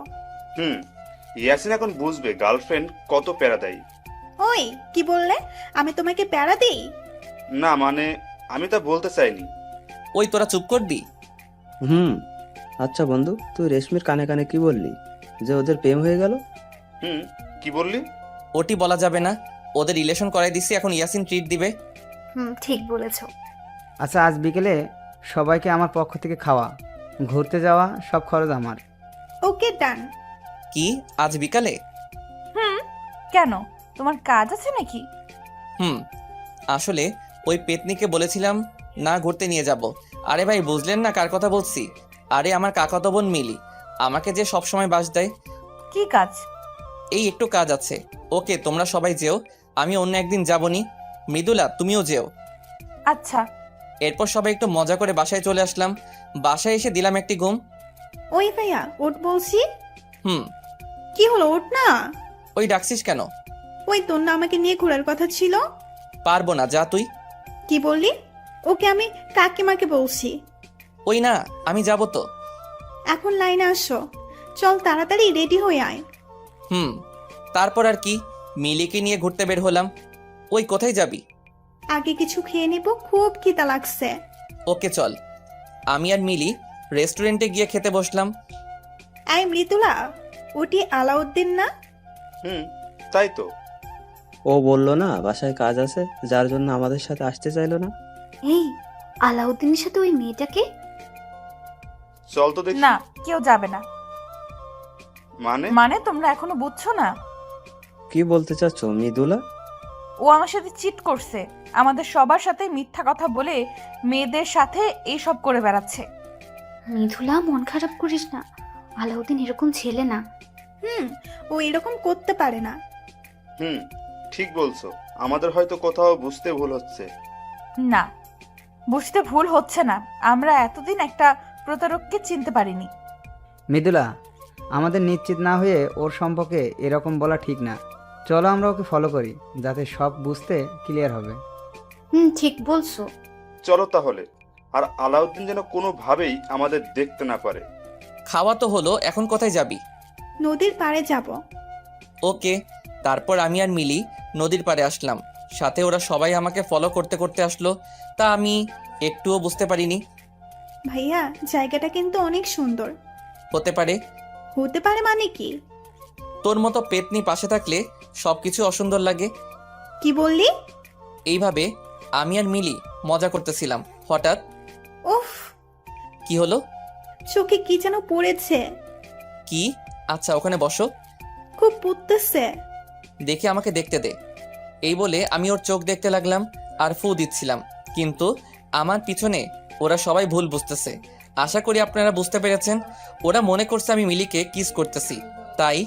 ইয়াসিন এখন বুঝবে গার্লফ্রেন্ড কত প্যারা দেয়। ওই, কি বললে? আমি তোমাকে প্যারা দিই? না মানে, আমি তা বলতে চাইনি। ওই, তোরা চুপ করবি? আচ্ছা বন্ধু, তুই রেশমির কানে কানে কি বললি? যে ওদের প্রেম হয়ে গেল? কি বললি? ওটি বলা যাবে না। ওদের রিলেশন করাই দিছি, এখন ইয়াসিন ট্রিট দিবে। ঠিক বলেছো। আচ্ছা, আজ বিকেলে সবাইকে আমার পক্ষ থেকে খাওয়া, ঘুরতে যাওয়া, সব খরচ আমার। ওকে, ডান। কি, আজ বিকালে? কেন, তোমার কাজ আছে নাকি? আসলে ওই পেতনিকে বলেছিলাম না ঘুরতে নিয়ে যাব। আরে ভাই, বুঝলেন না কার কথা বলছি? আরে আমার কাকাতো বোন মিলি, আমাকে যে সব সময় বাস দেয়। কি কাজ? এই একটু কাজ আছে। ওকে, তোমরা সবাই যেও, আমি অন্য একদিন যাবনি। মৃদুলা, তুমিও যেও। আচ্ছা। এরপর সবাই একটু মজা করে বাসায় চলে আসলাম। বাসায় এসে দিলাম একটি ঘুম। ওই ভাইয়া, ওঠ বলছি। হুম। কি হলো, ওঠ না। ওই, ডাকছিস কেন? ওই, তোর না আমাকে নিয়ে ঘোরার কথা ছিল? পারবো না, যা তুই। কি বললি? ওকে আমি কাকিমাকে বলছি। ওই না, আমি যাব তো। এখন লাইনে আসো, চল তাড়াতাড়ি রেডি হয়ে আয়। তারপর আর কি, মিলিকে নিয়ে ঘুরতে বের হলাম। ওই কোথায় যাবি? আগে কিছু খেয়ে নিব, খুব খিদা লাগছে। ওকে চল। আমি আর মিলি রেস্টুরেন্টে গিয়ে খেতে বসলাম। আই মৃদুলা, ওটি আলাউদ্দিন না? তাই তো। ও বললো না বাসায় কাজ আছে, যার জন্য আমাদের সাথে আসতে চাইলো না। এই আলাউদ্দিনের সাথে ওই মেয়েটাকে? চল তো দেখি। না, কেউ যাবে না। মানে? মানে তোমরা এখনো বুঝছো না? কি বলতে চাচ্ছ মৃদুলা? ও আমার সাথে চিট করছে, আমাদের সবার সাথে মিথ্যা কথা বলে মেয়েদের সাথে এইসব করে বেড়াচ্ছে। মৃদুলা, মন খারাপ করিস না, আলাউদ্দিন এরকম ছেলে না। ও এরকম করতে পারে না। ঠিক বলছো, আমাদের হয়তো কোথাও বুঝতে ভুল হচ্ছে। না, বুঝতে ভুল হচ্ছে না, আমরা এতদিন একটা প্রতারককে চিনতে পারিনি। মৃদুলা, আমাদের নিশ্চিত না হয়ে ওর সম্পর্কে এরকম বলা ঠিক না। চলো আমরা ওকে ফলো করি, যাতে সব বুঝতে ক্লিয়ার হবে। ঠিক বলছো। চলো তাহলে। আর আলাউদ্দিন যেন কোনোভাবেই আমাদের দেখতে না পারে। খাওয়া তো হলো, এখন কোথায় যাবি? নদীর পাড়ে যাব। ওকে। তারপর আমি আর মিলি নদীর পাড়ে আসলাম। সাথে ওরা সবাই আমাকে ফলো করতে করতে আসলো, তা আমি একটুও বুঝতে পারিনি। ভাইয়া, জায়গাটা কিন্তু অনেক সুন্দর। হতে পারে। হতে পারে মানে কি? তোর মতো পেতনি পাশে থাকলে সবকিছু অসুন্দর লাগে। কি বললি? এইভাবে আমি আর মিলি মজা করতেছিলাম, হঠাৎ উফ, কি হলো? চোখে কি যেন পড়েছে। কি? আচ্ছা, ওখানে বসো। খুব পুড়তেছে। দেখে আমাকে দেখতে দে। এই বলে আমি ওর চোখ দেখতে লাগলাম আর ফু দিচ্ছিলাম, কিন্তু আমার পিছনে ওরা সবাই ভুল বুঝতেছে। আশা করি আপনারা বুঝতে পেরেছেন। ওরা মনে করছে আমি মিলিকে কিস করতেছি, তাই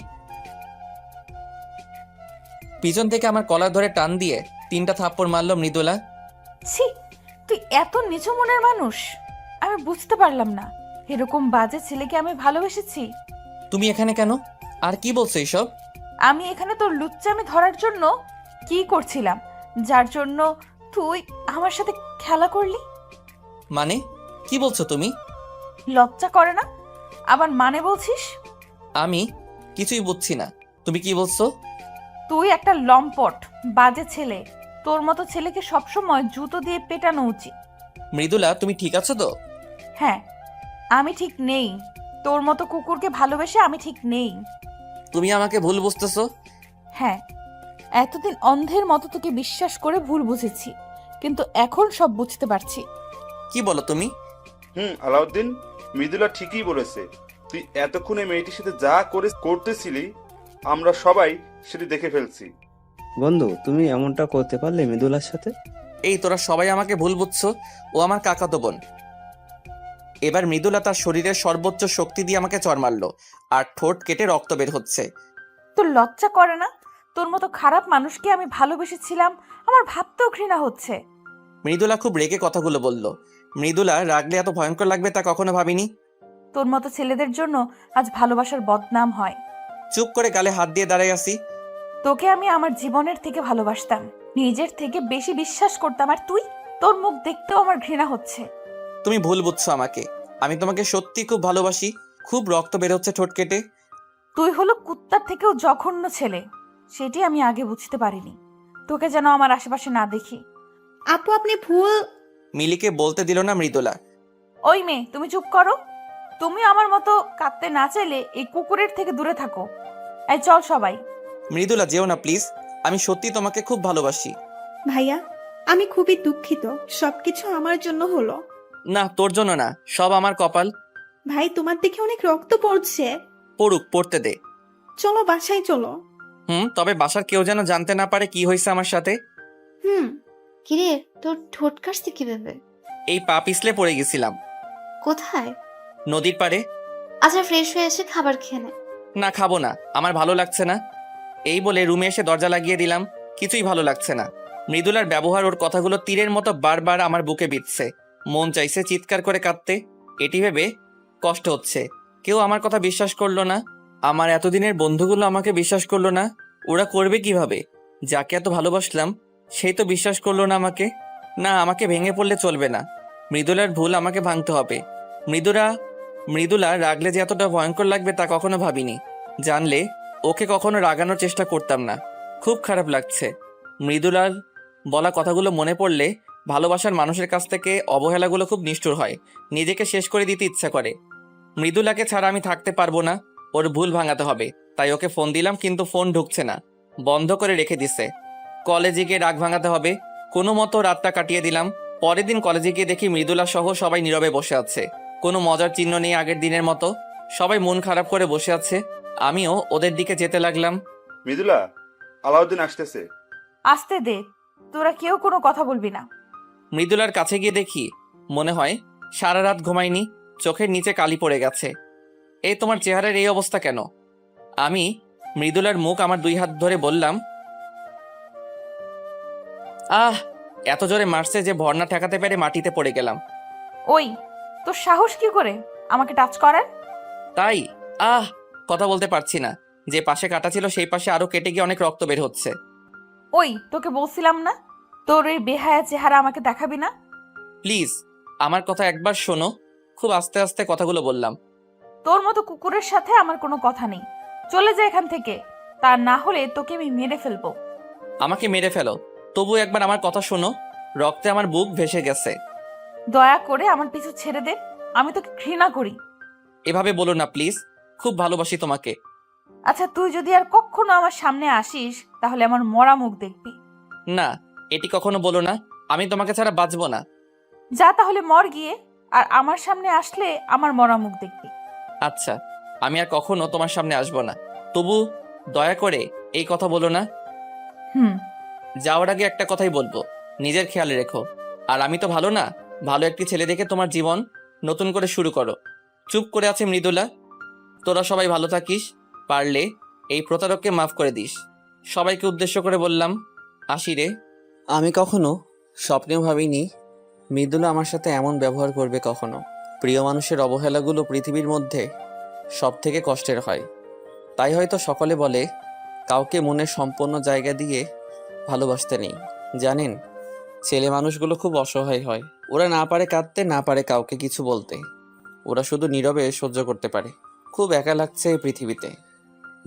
পিছন থেকে আমার কলার ধরে টান দিয়ে 3টা থাপ্পড় মারলো মৃদুলা। ছি, তুই এত নিচু মনের মানুষ? আমি বুঝতে পারলাম না, এরকম বাজে ছেলেকে আমি ভালোবেসেছি। তুমি এখানে কেন? আর কি বলছো এইসব? আমি এখানে তোর লুচ্চামি ধরার জন্য কি করছিলাম, যার জন্য তুই আমার সাথে খেলা করলি। মানে কি বলছো তুমি? লজ্জা করে না? আবার মানে বলছিস? আমি কিছুই বুঝছি না, তুমি কি বলছো? তুই একটা লম্পট বাজে ছেলে, তোর মতো ছেলেকে সবসময় জুতো দিয়ে পেটানো উচিত। মৃদুলা, তুমি ঠিক আছো তো? হ্যাঁ, আমি ঠিক নেই। তোর মতো কুকুরকে ভালোবেসে আমি ঠিক নেই। তুমি আমাকে ভুল বুঝতেছো। হ্যাঁ, এতদিন অন্ধের মতো তোকে বিশ্বাস করে ভুল বুঝেছি, কিন্তু এখন সব বুঝতে পারছি। কি বলো তুমি? আলাউদ্দিন, মৃদুলা ঠিকই বলেছে। তুই এতক্ষণে মেয়েটির সাথে যা করতেছিলি, আমরা সবাই সেটি দেখে ফেলছি। বন্ধু, তুমি এমনটা করতে পারলে মৃদুলার সাথে? এই তোরা সবাই আমাকে ভুল বুঝছো, ও আমার কাকাতো বোন। এবার মৃদুলা তার শরীরের সর্বোচ্চ শক্তি দিয়ে আমাকে চড় মারলো, আর ঠোঁট কেটে রক্ত বের হচ্ছে। তোর লজ্জা করে না? তোর মতো খারাপ মানুষকে আমি ভালোবেসেছিলাম, আমার ভাবতেও ঘৃণা হচ্ছে। মৃদুলা খুব রেগে কথাগুলো বলল। মৃদুলা রাগলে এত ভয়ঙ্কর লাগবে তা কখনো ভাবিনি। তোর মতো ছেলেদের জন্য আজ ভালোবাসার বদনাম হয়। চুপ করে গালে হাত দিয়ে দাঁড়ায় আসি। তোকে আমি আমার জীবনের থেকে ভালোবাসতাম, নিজের থেকে বেশি বিশ্বাস করতাম, আর তুই? তোর মুখ দেখতেও আমার ঘৃণা হচ্ছে। তুমি ভুল বুঝছো আমাকে। আমি তোমাকে সত্যি খুব ভালোবাসি। খুব রক্ত বের হচ্ছে ঠোঁট কেটে। তুই হলো কুত্তার থেকেও জঘন্য ছেলে, সেটি আমি আগে বুঝতে পারিনি। তোকে যেন আমার আশেপাশে না দেখি। আপু, আপনি ভুল। মিলিকে বলতে দিল না মৃদুলা। ওই মেয়ে, তুমি চুপ করো। তুমি আমার মতো কাঁদতে না চাইলে এই কুকুরের থেকে দূরে থাকো। এই চল সবাই। মৃদুলা, যেও না প্লিজ। আমি সত্যি তোমাকে খুব ভালোবাসি। ভাইয়া, আমি খুবই দুঃখিত, সবকিছু আমার জন্য হলো। না, তোর জন্য না, সব আমার কপাল। ভাই, তোমার দেখে অনেক রক্ত পড়ছে। পড়ুক, পড়তে দে। চলো বাসায় চলো। তবে বাসার কেউ যেন জানতে না পারে কি হয়েছে আমার সাথে। কিরে, তোর ঠোঁট কাটছে কিভাবে? এই পা পিছলে পড়ে গেছিলাম। কোথায়? নদীর পাড়ে। আচ্ছা, ফ্রেশ হয়ে এসে খাবার খেয়ে নে। না, খাবো না, আমার ভালো লাগছে না। এই বলে রুমে এসে দরজা লাগিয়ে দিলাম। কিছুই ভালো লাগছে না। মৃদুলার ব্যবহার, ওর কথাগুলো তীরের মতো বারবার আমার বুকে বিঁধছে। মন চাইছে চিৎকার করে কাঁদতে। এটি ভেবে কষ্ট হচ্ছে, কেউ আমার কথা বিশ্বাস করলো না। আমার এতদিনের বন্ধুগুলো আমাকে বিশ্বাস করলো না। ওরা করবে কিভাবে? যাকে এত ভালোবাসলাম সেই তো বিশ্বাস করলো না আমাকে। না, আমাকে ভেঙে পড়লে চলবে না। মৃদুলার ভুল আমাকে ভাঙতে হবে। মৃদুলা রাগলে যে এতটা ভয়ঙ্কর লাগবে তা কখনো ভাবিনি। জানলে ওকে কখনো রাগানোর চেষ্টা করতাম না। খুব খারাপ লাগছে। মৃদুলার বলা কথাগুলো মনে পড়লে ভালোবাসার মানুষের কাছ থেকে অবহেলাগুলো খুব নিষ্ঠুর হয়। নিজেকে শেষ করে দিতে ইচ্ছা করে। মৃদুলাকে ছাড়া আমি থাকতে পারবো না। ওর ভুল ভাঙাতে হবে। তাই ওকে ফোন দিলাম, কিন্তু ফোন ঢুকছে না, বন্ধ করে রেখে দিছে। কলেজে গিয়ে রাগ ভাঙাতে হবে। কোনো মতো রাতটা কাটিয়ে দিলাম। পরের দিন কলেজে গিয়ে দেখি মৃদুলা সহ সবাই নীরবে বসে আছে। কোনো মজার চিহ্ন নেই আগের দিনের মতো। সবাই মন খারাপ করে বসে আছে। আমিও ওদের দিকে যেতে লাগলাম। মৃদুলা, আলাউদ্দিন আসতেছে। আসতে দে, তোরা কেউ কোনো কথা বলবি না। মৃদুলার কাছে গিয়ে দেখি মনে হয় সারা রাত ঘুমায়নি, চোখের নিচে কালি পড়ে গেছে। এই তোমার চেহারার এই অবস্থা কেন? আমি মৃদুলার মুখ আমার 2 হাত ধরে বললাম, আহ, এত জোরে মারছে যে ভর্না ঠেকাতে পেরে মাটিতে পড়ে গেলাম। ওই, তোর সাহস কি করে আমাকে টাচ করার? তাই? আহ, কথা বলতে পারছি না। যে পাশে কাটা ছিল সেই পাশে আরো কেটে গিয়ে অনেক রক্ত বের হচ্ছে। ওই, তোকে বলছিলাম না তোর এই বেহায়া চেহারা আমাকে দেখাবি না। প্লিজ, আমার কথা একবার শোনো। খুব আস্তে আস্তে কথাগুলো বললাম। তোর মতো কুকুরের সাথে আমার কোনো কথা নেই। চলে যা এখান থেকে, তা না হলে তোকে আমি মেরে ফেলবো। আমাকে মেরে ফেলো, তবু একবার আমার কথা শোনো। রক্তে আমার বুক ভেসে গেছে। দয়া করে আমার পিছু ছেড়ে দে, আমি তোকে ঘৃণা করি। এভাবে বলো না প্লিজ, খুব ভালোবাসি তোমাকে। আচ্ছা, তুই যদি আর কখনো আমার সামনে আসিস তাহলে আমার মরা মুখ দেখবি। না, এটি কখনো বলো না। আমি তোমাকে ছাড়া বাঁচবো না। যা তাহলে মর গিয়ে, আর আমার সামনে আসলে আমার মরা মুখ দেখবি। আচ্ছা, আমি আর কখনো তোমার সামনে আসবো না। তবু দয়া করে এই কথা বলো না। হুম। যাওয়ার আগে একটা কথাই বলবো, নিজের খেয়াল রেখো। আর আমি তো ভালো না, ভালো একটি ছেলে দেখে তোমার জীবন নতুন করে শুরু করো। চুপ করে আছে মৃদুলা। তোরা সবাই ভালো থাকিস। পারলে এই প্রতারককে মাফ করে দিস। সবাইকে উদ্দেশ্য করে বললাম, আসি রে। আমি কখনো স্বপ্নেও ভাবিনি মৃদুলা আমার সাথে এমন ব্যবহার করবে কখনো। প্রিয় মানুষের অবহেলাগুলো পৃথিবীর মধ্যে সব থেকে কষ্টের হয়। তাই হয়তো সকলে বলে কাউকে মনের সম্পূর্ণ জায়গা দিয়ে ভালোবাসতে নেই। জানেন, ছেলে মানুষগুলো খুব অসহায় হয়। ওরা না পারে কাঁদতে, না পারে কাউকে কিছু বলতে। ওরা শুধু নীরবে সহ্য করতে পারে। খুব একা লাগছে এই পৃথিবীতে।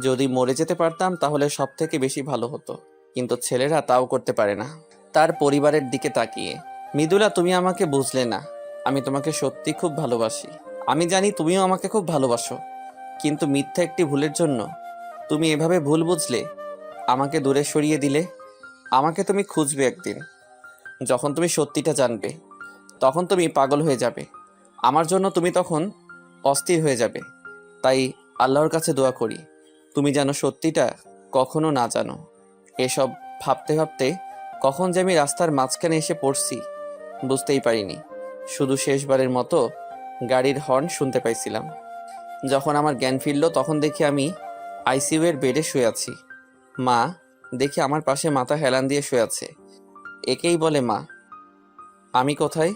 যদি মরে যেতে পারতাম তাহলে সব থেকে বেশি ভালো হতো। কিন্তু ছেলেরা তাও করতে পারে না। তার পরিবারের দিকে তাকিয়ে, মৃদুলা, তুমি আমাকে বুঝলে না। আমি তোমাকে সত্যি খুব ভালোবাসি। আমি জানি তুমিও আমাকে খুব ভালোবাসো। কিন্তু মিথ্যা একটি ভুলের জন্য তুমি এভাবে ভুল বুঝলে, আমাকে দূরে সরিয়ে দিলে। আমাকে তুমি খুঁজবে একদিন। যখন তুমি সত্যিটা জানবে, তখন তুমি পাগল হয়ে যাবে। আমার জন্য তুমি তখন অস্থির হয়ে যাবে। তাই আল্লাহর কাছে দোয়া করি তুমি যেন সত্যিটা কখনো না জানো। এসব ভাবতে ভাবতে কখন যে আমি রাস্তার মাঝখানে এসে পড়ছি বুঝতেই পারিনি। শুধু শেষবারের মতো গাড়ির হর্ন শুনতে পাইছিলাম। যখন আমার জ্ঞান ফিরল তখন দেখি আমি আইসিইউ এর বেডে শুয়ে আছি। মা দেখি আমার পাশে মাথা হেলান দিয়ে শুয়ে আছে। একেই বলে মা। আমি কোথায়?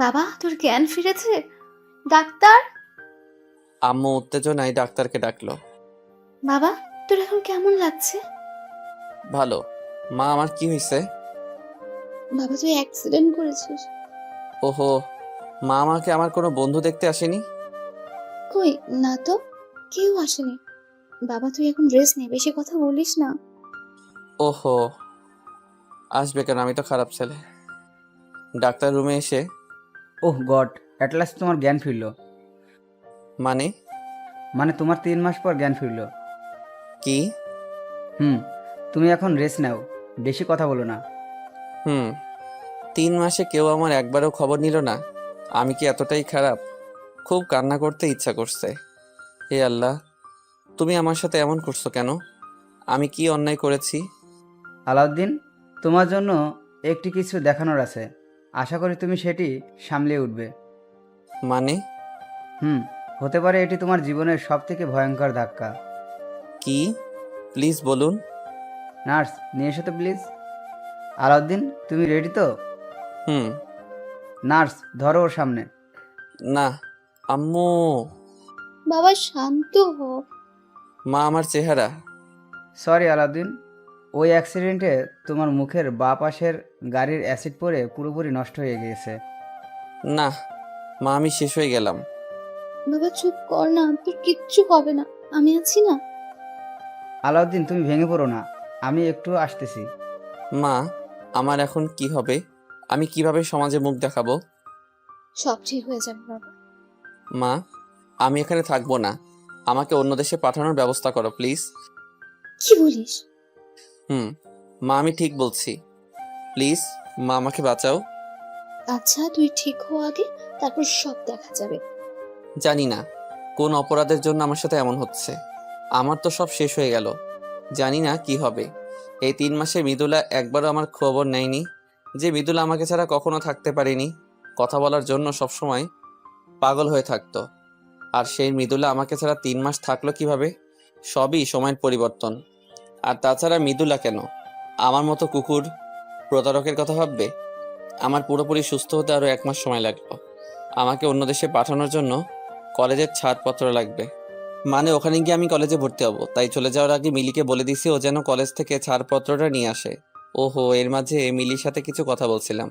বাবা, তোর জ্ঞান ফিরেছে? ডাক্তার! আম্মু উত্তেজনায় ডাক্তারকে ডাকলো। বাবা, তোর এখন কেমন লাগছে? ভালো। মা, আমার কি হয়েছে? বাবা, তুই অ্যাক্সিডেন্ট করেছিস। ওহো, মা, আমাকে আমার কোনো বন্ধু দেখতে আসেনি? কই না তো, কেউ আসেনি। বাবা, তুই এখন রেস্ট নে, বেশি কথা বলিস না। ওহো, আসবে কেন? আমি তো খারাপ ছেলে। ডাক্তার রুমে এসে, ওহ গড, অ্যাট লাস্ট তোমার জ্ঞান ফিরল। মানে? মানে তোমার 3 মাস পর জ্ঞান ফিরল। কি? তুমি এখন রেস্ট নাও, বেশি কথা বলো না। 3 মাসে কেউ আমার একবারও খবর নিল না। আমি কি এতটাই খারাপ? খুব কান্না করতে ইচ্ছা করছে। হে আল্লাহ, তুমি আমার সাথে এমন করছো কেন? আমি কি অন্যায় করেছি? আলাউদ্দিন, তোমার জন্য একটি কিছু দেখানোর আছে। আশা করি তুমি সেটি সামলে উঠবে। মানে? হতে পারে এটি তোমার জীবনের সবথেকে ভয়ঙ্কর ধাক্কা। কি? প্লিজ বলুন। নার্স, নিয়ে এসো তো প্লিজ। আলাউদ্দিন, তুমি রেডি তো? হুম। নার্স, ধরো ওর সামনে। না, আম্মু। বাবা, শান্ত হ। মা, আমার চেহারা। সরি আলাউদ্দিন, ওই অ্যাক্সিডেন্টে তোমার মুখের বাঁ পাশের গাড়ির অ্যাসিড পড়ে পুরোপুরি নষ্ট হয়ে গিয়েছে। না মা, আমি শেষ হয়ে গেলাম। বাবা চুপ কর না, তোর কিচ্ছু হবে না, আমি আছি না। আলাউদ্দিন, তুমি ভেঙে পড়ো না, আমি একটু আসতেছি। মা, আমার এখন কি হবে? আমি কিভাবে সমাজে মুখ দেখাবো? সব ঠিক হয়ে যাবে বাবা। মা, আমি এখানে থাকবো না, আমাকে অন্য দেশে পাঠানোর ব্যবস্থা করো প্লিজ। কি বলিস? মা, আমি ঠিক বলছি, প্লিজ মা, আমাকে বাঁচাও। আচ্ছা তুই ঠিক হো আগে, তারপর সব দেখা যাবে। জানি না কোন অপরাধের জন্য আমার সাথে এমন হচ্ছে। আমার তো সব শেষ হয়ে গেল, জানি না কি হবে। এই 3 মাসে মৃদুলা একবারও আমার খবর নেয়নি, যে মৃদুলা আমাকে ছাড়া কখনো থাকতে পারেনি, কথা বলার জন্য সবসময় পাগল হয়ে থাকতো। আর সেই মৃদুলা আমাকে ছাড়া 3 মাস থাকলো কিভাবে? সবই সময়ের পরিবর্তন। আর তাছাড়া মৃদুলা কেন আমার মতো কুকুর প্রতারকের কথা ভাববে? আমার পুরোপুরি সুস্থ হতে আরও 1 মাস সময় লাগলো। আমাকে অন্য দেশে পাঠানোর জন্য কলেজের ছাড়পত্র লাগবে, মানে ওখানে গিয়ে আমি কলেজে ভর্তি হব। তাই চলে যাওয়ার আগে মিলিকে বলে দিছি ও যেন কলেজ থেকে ছাড়পত্রটা নিয়ে আসে। ওহো, এর মাঝে মিলির সাথে কিছু কথা বলছিলাম।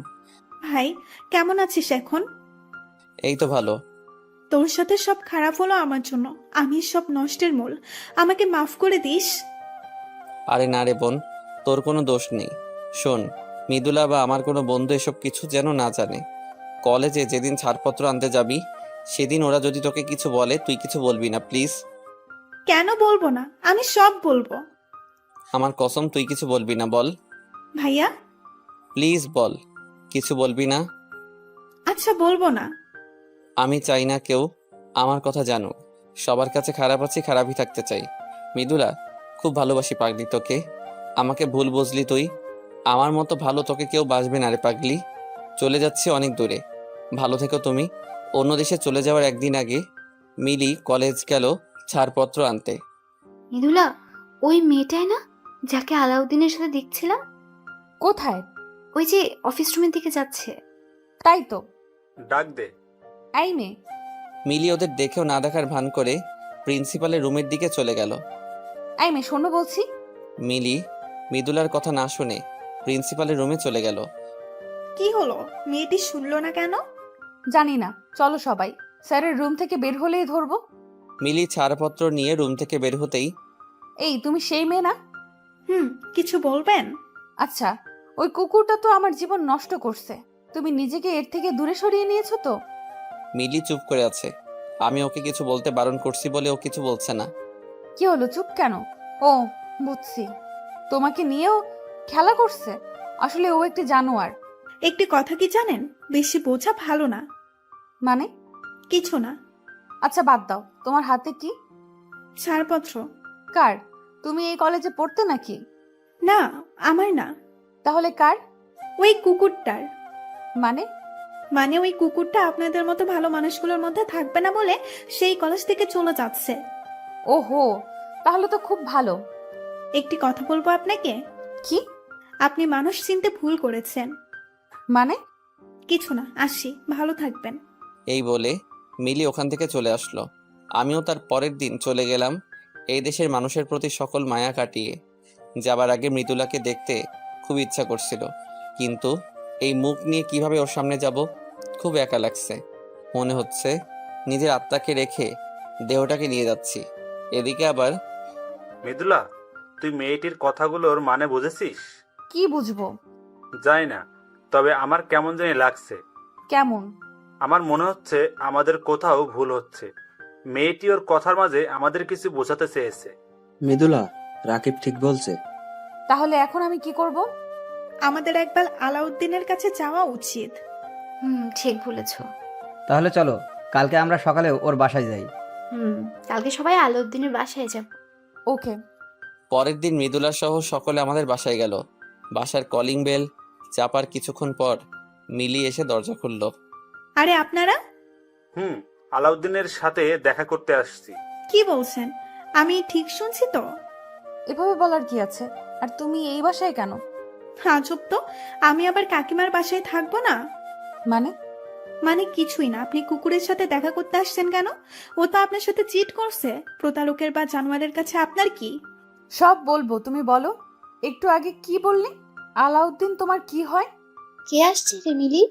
ভাই, কেমন আছিস এখন? এই তো ভালো। তোর সাথে সব খারাপ হলো আমার জন্য, আমি সব নষ্টের মূল, আমাকে মাফ করে দিস। আরে না রে বোন, তোর কোনো দোষ নেই। শোন, মৃদুলা বা আমার কোনো বন্ধু এসব কিছু যেন না জানে। কলেজে যেদিন ছাড়পত্র আনতে যাবি সেদিন ওরা যদি তোকে কিছু বলে তুই কিছু বলবি না প্লিজ। কেন বলবো না, আমি সব বলবো। আমার কসম, তুই কিছু বলবি না, বল ভাইয়া। প্লিজ, বল কিছু বলবি না। আচ্ছা বলবো না। আমি চাই না কেউ আমার কথা জানুক। সবার কাছে খারাপ আছি, খারাপই থাকতে চাই। মৃদুলা, খুব ভালোবাসি পাগলি তোকে। আমাকে ভুল বুঝলি তুই। আমার মতো ভালো তোকে কেউ বাসবে না রে পাগলি। চলে যাচ্ছি অনেক দূরে, ভালো থেকো তুমি। অন্য দেশে চলে যাওয়ার একদিন আগে মিলি কলেজ গেল ছাড়পত্র আনতে। মৃদুলা, ওই মেয়েটাই না যাকে আলাউদ্দিনের সাথে দেখছিলাম? কোথায়? ওই যে অফিস রুমের দিকে যাচ্ছে। তাই তো। ডাক দে। এই মেয়ে। মিলি ওদের দেখেও না দেখার ভান করে প্রিন্সিপালের রুমের দিকে চলে গেল। এই মেয়ে, শোনো বলছি। মিলি মৃদুলার কথা না শুনে প্রিন্সিপালের রুমে চলে গেল। কি হলো, মেয়েটি শুনলো না কেন? জানি না, চলো সবাই স্যারের রুম থেকে বের হলেই ধরবো। মিলি ছাড়পত্র নিয়ে রুম থেকে বের হতেই, এই তুমি সেই মেয়ে না? কিছু বলবেন? আচ্ছা, ওই কুকুরটা তো আমার জীবন নষ্ট করছে, তুমি নিজেকে এর থেকে দূরে সরিয়ে নিয়েছো তো? মিলি চুপ করে আছে। আমি ওকে কিছু বলতে বারণ করছি বলে ও কিছু বলছে না। কি হলো, চুপ কেন? ও বুঝছি, তোমাকে নিয়েও খেলা করছে। আসলে ও একটি জানোয়ার। একটি কথা কি জানেন, বেশি বোঝা ভালো না। মানে? কিছু না। আচ্ছা বাদ দাও, তোমার হাতে কি? ছাড়পত্র। কার? তুমি এই কলেজে পড়তে নাকি? না, আমার না। তাহলে কার? ওই কুকুরটার। মানে? মানে ওই কুকুরটা আপনাদের মতো ভালো মানুষগুলোর মধ্যে থাকবে না বলে সেই কলেজ থেকে চলে যাচ্ছে। ওহো, তাহলে তো খুব ভালো। একটি কথা বলবো আপনাকে। কি? আপনি মানুষ চিনতে ভুল করেছেন। মানে? কিছু না, আসি, ভালো থাকবেন। এই বলে মিলি ওখান থেকে চলে আসলো। আমিও তার পরের দিন চলে গেলাম এই দেশের মানুষের প্রতি সকল মায়া কাটিয়ে। যাবার আগে মৃদুলাকে দেখতে খুব ইচ্ছা করছিল, কিন্তু এই মুখ নিয়ে কিভাবে ওর সামনে যাব, খুব একা লাগছে। মনে হচ্ছে নিজের আত্মাকে রেখে দেহটাকে নিয়ে যাচ্ছি। এদিকে আবার মৃদুলা, তুই মেয়েটির কথাগুলোর মানে বুঝেছিস? কি বুঝবো? জানি না, তবে আমার কেমন জানি লাগছে। কেমন? আমার মনে হচ্ছে আমাদের কোথাও ভুল হচ্ছে। মেয়েটি ওর কথার মাঝে আমাদের কিছু বোঝাতে চেয়েছে। মৃদুলা, রাকিব ঠিক বলছে। তাহলে এখন আমি কি করব? আমাদের একবার আলাউদ্দিনের কাছে যাওয়া উচিত। ঠিক বলেছ। তাহলে চলো, কালকে আমরা সকালে ওর বাসায় যাই। কালকে সবাই আলাউদ্দিনের বাসায় যাব। ওকে। পরের দিন মৃদুলা সহ সকলে আমাদের বাসায় গেল। বাসার কলিং বেল চাপার কিছুক্ষণ পর মিলি এসে দরজা খুলল। আরে আপনারা? আলাউদ্দিনের সাথে দেখা করতে আসছি। কি বলছেন, আমি ঠিক শুনছি তো? এভাবে বলার কি আছে? আর তুমি এই বাসায় কেন? আজব তো, আমি আবার কাকিমার বাসায় থাকবো না? মানে? মানে কিছুই না। আপনি কুকুরের সাথে দেখা করতে আসছেন কেন? ও তো আপনার সাথে চিট করছে। প্রতারকের বা জানোয়ারের কাছে আপনার কি? সব বলবো, তুমি বলো। একটু আগে কি বললি? আলাউদ্দিন তোমার কি হয়? কে আসছে রে মিলি?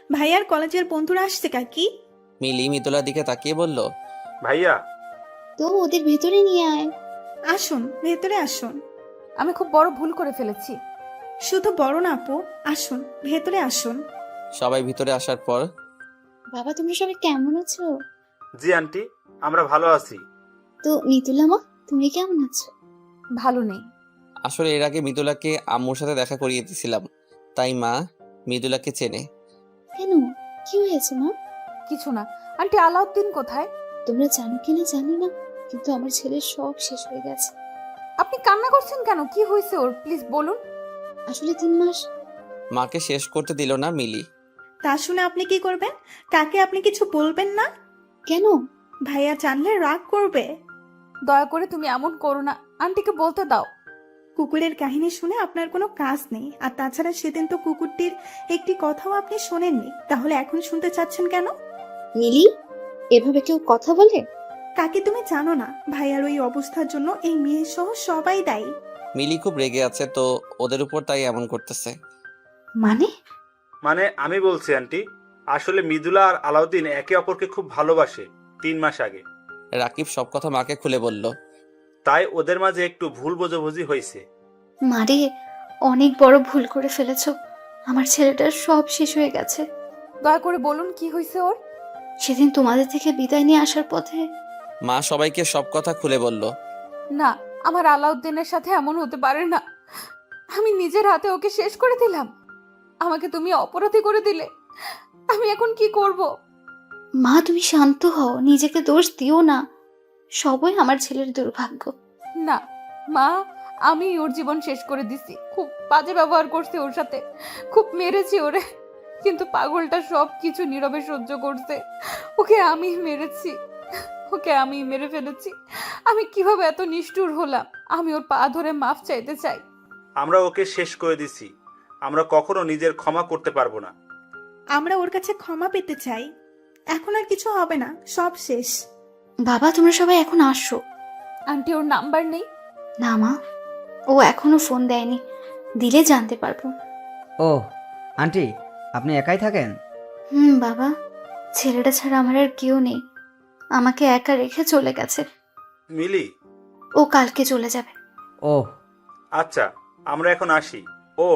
ভাইয়ার কলেজের বন্ধুরা আসছে কাকি। মিলি মৃদুলার দিকে তাকিয়ে বলল, ভাইয়া তো ওদের ভেতরে নিয়ে আয়। আসুন, ভেতরে আসুন। আমি খুব বড় ভুল করে ফেলেছি। শুধু বড় না আপু, আসুন ভেতরে আসুন। সবাই ভিতরে আসার পর বাবা তোমরা সবাই কেমন আছো? জি আন্টি, আমরা ভালো আছি। তো মিতুলা মা, তুমি কেমন আছো? ভালো নেই। আসলে এর আগে মৃদুলাকে আম্মুর সাথে দেখা করিয়ে দিয়েছিলাম, তাই মা মৃদুলাকে চেনে। কেন, কি হয়েছে মা? কিছু না। আন্টি, আলাউদ্দিন কোথায়? তোমরা জানো কিনা জানি না, কিন্তু আমার ছেলের সব শেষ হয়ে গেছে। আপনি কান্না করছেন কেন? কি হয়েছে ওর, প্লিজ বলুন। আসলে 3 মাস। মাকে শেষ করতে দিল না মিলি। তা শুনে আপনি কি করবেন? কাকে আপনি কিছু বলবেন না? কেন? ভাইয়া জানলে রাগ করবে। দয়া করে তুমি এমন করো না, আন্টিকে বলতে দাও। কুকুরের কাহিনী শুনে আপনার কোনো কাজ নেই, আর তাছাড়া সেদিন তো কুকুরটির একটি কথাও আপনি শোনেননি, তাহলে এখন শুনতে চাচ্ছেন কেন? মিলি, এভাবে কেউ কথা বলে? কাকে তুমি জানো না, ভাইয়ার ওই অবস্থার জন্য এই মেয়ে সহ সবাই দায়ী। মিলি খুব রেগে আছে তো ওদের উপর, তাই এমন করতেছে। মানে? মানে আমি বলছি আন্টি, আসলে মৃদুলা আর আলাউদ্দিন একে অপরকে খুব ভালোবাসে 3 মাস আগে। রাকিব সব কথা মাকে খুলে বলল। তাই ওদের মাঝে একটু ভুল বোঝাবুঝি হয়েছে। মারে, অনেক বড় ভুল করে ফেলেছো। আমার ছেলেটার সব শেষ হয়ে গেছে। দয়া করে বলুন কি হয়েছে ওর। সেদিন তোমাদের থেকে বিদায় নিয়ে আসার পথে মা সবাইকে সব কথা খুলে বলল। না, আমার আলাউদ্দিনের সাথে এমন হতে পারে না। আমি নিজের হাতে ওকে শেষ করে দিলাম। আমাকে তুমি অপরাধী করে দিলে। আমি এখন কি করব? মা, তুমি শান্ত হও, নিজেকে দোষ দিও না। সবই আমার ছেলের দুর্ভাগ্য। না মা, আমি ওর জীবন শেষ করে দিছি। খুব বাজে ব্যবহার করছি ওর সাথে, খুব মেরেছি ওরে, কিন্তু পাগলটা সব কিছু নীরবে সহ্য করছে। ওকে আমি মেরেছি, ওকে আমি মেরে ফেলেছি। আমি কিভাবে এত নিষ্ঠুর হলাম? আমি ওর পা ধরে মাফ চাইতে চাই। আমরা ওকে শেষ করে দিছি, আমরা কখনো নিজের ক্ষমা করতে পারবো না। আমরা ওর কাছে ক্ষমা পেতে চাই। এখন আর কিছু হবে না, সব শেষ। বাবা, তোমরা সবাই এখন আসো। আন্টি, ওর নাম্বার নেই? না মা, ও এখনো ফোন দেয়নি, দিলে জানতে পারবো। ও আন্টি, আপনি একাই থাকেন? বাবা, ছেলেটা ছাড়া আমার আর কেউ নেই। আমাকে একা রেখে চলে গেছে। মিলি, ও কালকে চলে যাবে। ও আচ্ছা আমরা এখন আসি। ও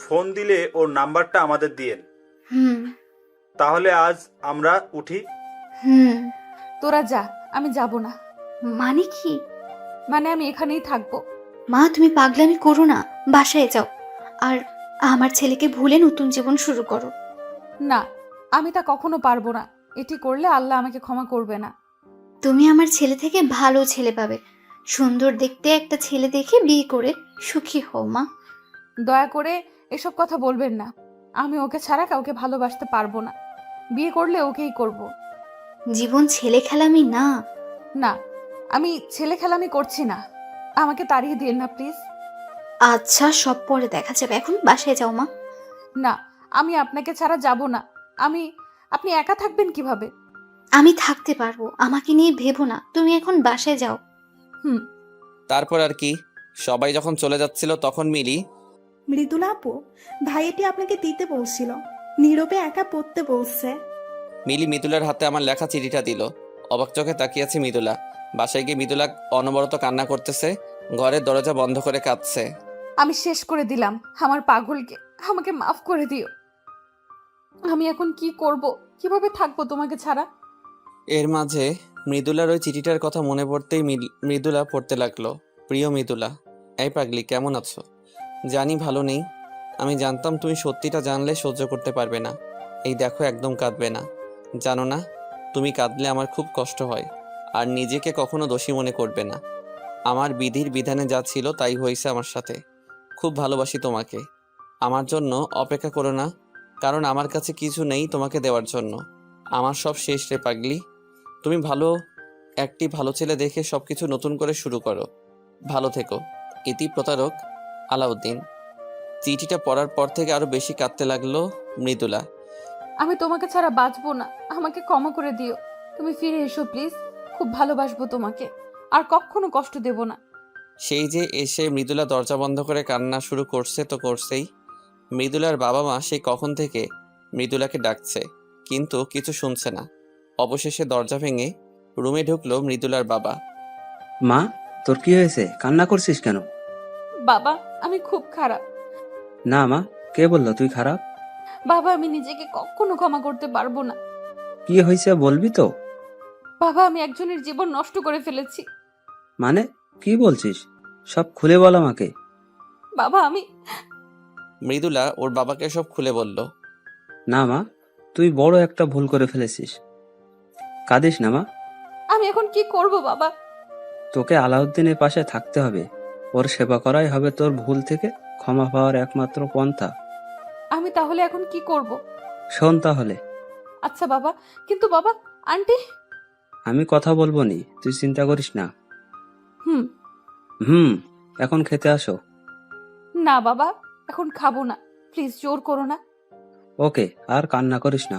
ফোন দিলে ওর নাম্বারটা আমাদের দিয়েন। হুম তাহলে আজ আমরা উঠি। হুম তোরা যা, আমি যাব না। মানে কি? মানে আমি এখানেই থাকবো। মা, তুমি পাগলামি করো না, বাসায় যাও। আর আমার ছেলেকে ভুলে নতুন জীবন শুরু করো। না, আমি তা কখনো পারবো না। এটি করলে আল্লাহ আমাকে ক্ষমা করবে না। তুমি আমার ছেলে থেকে ভালো ছেলে পাবে। সুন্দর দেখতে একটা ছেলে দেখে বিয়ে করে সুখী হও মা। দয়া করে এসব কথা বলবেন না। আমি ওকে ছাড়া কাউকে ভালোবাসতে পারবো না। বিয়ে করলে ওকেই করব। জীবন ছেলে খেলামি না। না, আমি ছেলে খেলামি করছি না। আমাকে তাড়িয়ে দিন না প্লিজ। আচ্ছা, সব পরে দেখা যাবে, এখন বাসায় যাও মা। না, আমি আপনাকে ছাড়া যাব না। আপনি একা থাকবেন কিভাবে? আমি থাকতে পারবো, আমাকে নিয়ে ভেবো না, তুমি এখন বাসায় যাও। হুম। তারপর আর কি, সবাই যখন চলে যাচ্ছিল তখন মিলি, মৃদুলা আপু, ভাইয়াটি আপনাকে দিতে বলছিল, নীরবে একা পড়তে বলছে। মিলি মৃদুলার হাতে আমার লেখা চিঠিটা দিল। অবাক চোখে তাকিয়ে আছে মৃদুলা। বাসায় গিয়ে মৃদুলা অনবরত কান্না করতেছে, ঘরের দরজা বন্ধ করে কাঁদছে। আমি শেষ করে দিলাম আমার পাগলকে। আমাকে মাফ করে দিও। আমি এখন কি করব? কিভাবে থাকবো তোমাকে ছাড়া? এর মাঝে মৃদুলার ওই চিঠিটার কথা মনে পড়তেই মৃদুলা পড়তে লাগলো। প্রিয় মৃদুলা, এই পাগলি কেমন আছো? জানি ভালো নেই। আমি জানতাম তুমি সত্যিটা জানলে সহ্য করতে পারবে না। এই দেখো, একদম কাঁদবে না। জানো না, তুমি কাঁদলে আমার খুব কষ্ট হয়। আর নিজেকে কখনো দোষী মনে করবে না। আমার বিধির বিধানে যা ছিল তাই হয়েছে আমার সাথে। খুব ভালোবাসি তোমাকে। আমার জন্য অপেক্ষা করো না, কারণ আমার কাছে কিছু নেই তোমাকে দেওয়ার জন্য। আমার সব শেষ রে পাগলি। তুমি ভালো ছেলে দেখে সবকিছু নতুন করে শুরু করো। ভালো থেকো। ইতি প্রতারক, আলাউদ্দিন। চিঠিটা পড়ার পর থেকে আরো বেশি কাঁদতে লাগলো মৃদুলা। আমি তোমাকে ছাড়া বাঁচবো না। আমাকে ক্ষমা করে দিও। তুমি ফিরে এসো প্লিজ। খুব ভালোবাসবো তোমাকে, আর কখনো কষ্ট দেব না। সেই যে এসে মৃদুলা দরজা বন্ধ করে কান্না শুরু করছে তো করছেই। মৃদুলার বাবা মা সেই কখন থেকে মৃদুলাকে ডাকছে, কিন্তু কিছু শুনছে না। অবশেষে দরজা ভেঙে রুমে ঢুকলো মৃদুলার বাবা। মা, তোর কি হয়েছে? কান্না করছিস কেন? বাবা আমি খুব খারাপ। না মা, কে বললো তুই খারাপ? বাবা আমি নিজেকে কখনো ক্ষমা করতে পারবো না। কি হয়েছে বলবি তো? বাবা আমি একজনের জীবন নষ্ট করে ফেলেছি। মানে কি বলছিস? সব খুলে বল আমাকে। বাবা আমি মৃদুলা ওর বাবাকে সব খুলে বলল। না মা, তুই বড় একটা ভুল করে ফেলেছিস। কাঁদিস না মা। আমি এখন কি করব বাবা? তোকে আলাউদ্দিনের পাশে থাকতে হবে। ওর সেবা করাই হবে তোর ভুল থেকে ক্ষমা পাওয়ার একমাত্র পন্থা। আমি তাহলে এখন কি করব? শোন তাহলে। আচ্ছা বাবা, কিন্তু বাবা আন্টি। আমি কথা বলবো নি, তুই চিন্তা করিস না। হুম। হুম, এখন খেতে আসো। না বাবা, এখন খাবো না, প্লিজ জোর করো না। ওকে, আর কান্না করিস না।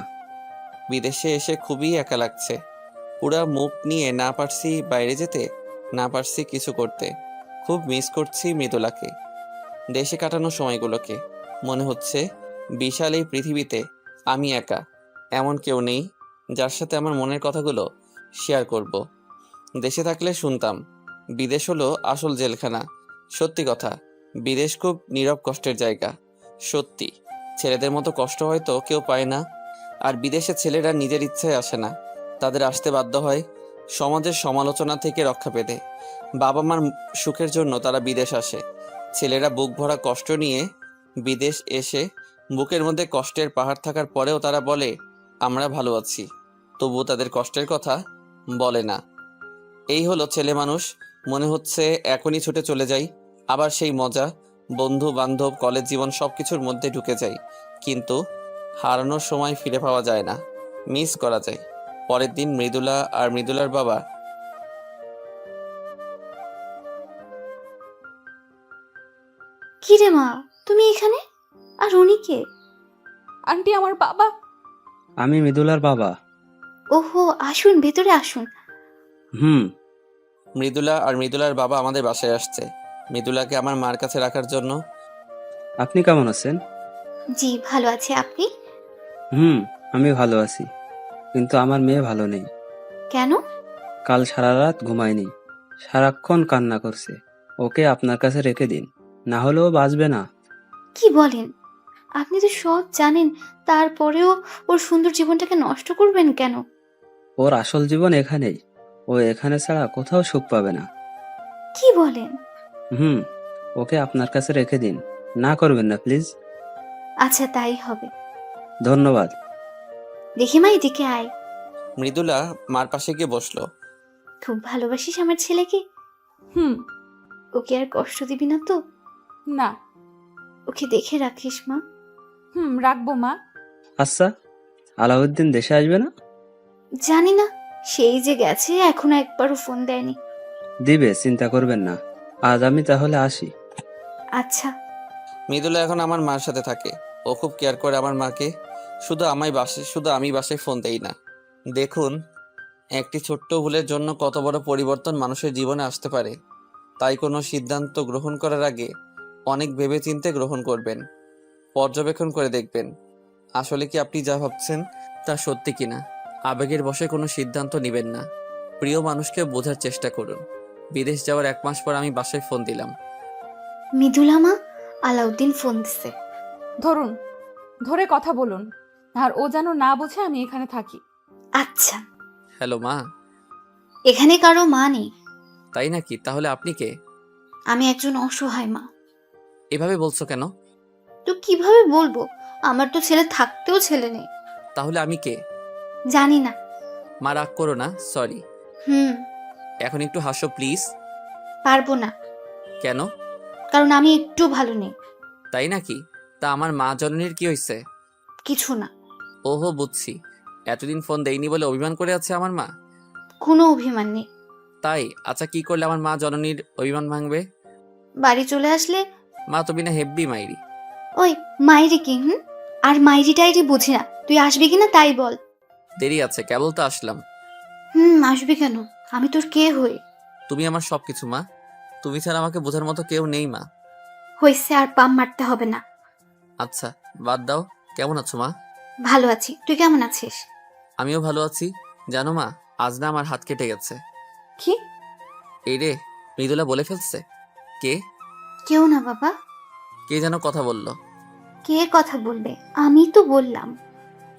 বিদেশে এসে খুবই একা লাগছে। পুরা মুখ নিয়ে না পারছি বাইরে যেতে, না পারছি কিছু করতে। খুব মিস করছি মৃদুলাকে, দেশে কাটানো সময়গুলোকে। মনে হচ্ছে বিশাল এই পৃথিবীতে আমি একা, এমন কেউ নেই যার সাথে আমার মনের কথাগুলো শেয়ার করব। দেশে থাকলে শুনতাম বিদেশ হলো আসল জেলখানা। সত্যি কথা, বিদেশ খুব নীরব কষ্টের জায়গা। সত্যি, ছেলেদের মতো কষ্ট হয়তো কেউ পায় না। আর বিদেশে ছেলেরা নিজের ইচ্ছায় আসে না, তাদের আসতে বাধ্য হয় সমাজের সমালোচনা থেকে রক্ষা পেতে। বাবা মার সুখের জন্য তারা বিদেশ আসে। ছেলেরা বুক ভরা কষ্ট নিয়ে বিদেশ এসে বুকের মধ্যে কষ্টের পাহাড় থাকার পরেও তারা বলে আমরা ভালো আছি, তবুও তাদের কষ্টের কথা বলে না। এই হলো ছেলে মানুষ। মনে হচ্ছে এখনই ছুটে চলে যাই, আবার সেই মজা, বন্ধু বান্ধব, কলেজ জীবন সবকিছুর মধ্যে ঢুকে যাই। কিন্তু হারানোর সময় ফিরে পাওয়া যায় না, মিস করা যায়। পরের দিন মৃদুলা আর মৃদুলার বাবা কি রে মা, তুমি এখানে? আর উনি কে? আন্টি আমার বাবা। আমি মৃদুলার বাবা। ওহো, আসুন ভেতরে আসুন। হুম। মৃদুলা আর মৃদুলার বাবা আমাদের বাসায় আসছে মৃদুলাকে আমার মার কাছে রাখার জন্য। আপনি কেমন আছেন? জি ভালো আছে, আপনি? হুম, আমি ভালো আছি, কিন্তু আমার মেয়ে ভালো নেই। কেন? কাল সারা রাত ঘুমায়নি, সারাক্ষণ কান্না করছে। ওকে আপনার কাছে রেখে দিন, না হলেও বাঁচবে না। কি বলেন? আপনি তো সব জানেন, তারপরেও ওর সুন্দর জীবনটাকে নষ্ট করবেন কেন? ওর আসল জীবন এখানেই। ও এখানে ছাড়া কোথাও সুখ পাবে না। কি বলেন? হুম, ওকে আপনার কাছে রেখে দিন, না করবেন না প্লিজ। আচ্ছা তাই হবে। ধন্যবাদ। দেখি মা, এদিকে আয়। মৃদুলা মার পাশে গিয়ে বসলো। খুব ভালোবাসিস আমার ছেলেকে? হুম। ওকে আর কষ্ট দিবি না তো? না। ওকে দেখে রাখিস মা। হুম, রাখবো মা। আচ্ছা, আলাউদ্দিন দেশে আসবে না? জানি না, সেই যে গেছে, এখনো একবারও ফোন দেয়নি। দিবে, চিন্তা করবেন না। আজ আমি তাহলে আসি। আচ্ছা। মৃদুলা এখন আমার মার সাথে থাকে। ও খুব কেয়ার করে আমার মাকে। শুধু আমি বাসায় ফোন দেই না। দেখুন, একটি ছোট্ট ভুলের জন্য কত বড় পরিবর্তন মানুষের জীবনে আসতে পারে। তাই কোনো সিদ্ধান্ত গ্রহণ করার আগে অনেক ভেবেচিন্তে গ্রহণ করবেন, পর্যবেক্ষণ করে দেখবেন আসলে কি আপনি যা ভাবছেন তা সত্যি কিনা। আবেগের বশে কোনো সিদ্ধান্ত নেবেন না। প্রিয় মানুষকে বোঝার চেষ্টা করুন। বিদেশ যাওয়ার 1 মাস পর আমি বাসায় ফোন দিলাম। মৃদুলা মা, আলাউদ্দিন ফোন দিছে। ধরুন, ধরে কথা বলুন, আর ও যেন না বোঝে আমি এখানে থাকি। আচ্ছা। হ্যালো মা। এখানে কারো মা নেই। তাই নাকি? তাহলে আপনি কে? আমি একজন অসহায় মা। এভাবে বলছো কেন? তো কিভাবে বলবো? আমার তো ছেলে থাকতেও ছেলে নেই। তাহলে আমি কে? জানি না। মা রাগ করো না, সরি। হুম। এখন একটু হাসো প্লিজ। পারবো না, কেন? কারণ আমি একটু ভালো নেই। তাই নাকি? তা আমার মা জননীর কি হয়েছে? কিছু না। ওহো, বুঝছি। এতদিন ফোন দেইনি বলে অভিমান করে আছে আমার মা। কোনো অভিমান নেই। তাই? আচ্ছা, কি করলে আমার মা জননীর অভিমান ভাঙবে? বাড়ি চলে আসলে। মা তো বিনা হেব্বি মাইরি। ওই মাইরি কি? আর মাইরি টাইরি বুঝি না। তুই আসবি কিনা তাই বল। দেরি আছে, কেবল তো আসলাম। আসবি কেন? আমি তোর কে হই? তুমি আমার সবকিছু মা। তুমি ছাড়া আমাকে বোঝার মতো কেউ নেই মা। হয়েছে, আর পাম মারতে হবে না। আচ্ছা বাদ দাও। কেমন আছো মা? ভালো আছি, তুই কেমন আছিস? আমিও ভালো আছি। জানো মা, আজ না আমার হাত কেটে গেছে। কি? এই রে, মৃদুলা বলে ফেলছে। কে? কেউ না বাবা। কে যেন কথা বলল। কে কথা বলবে? আমি তো বললাম।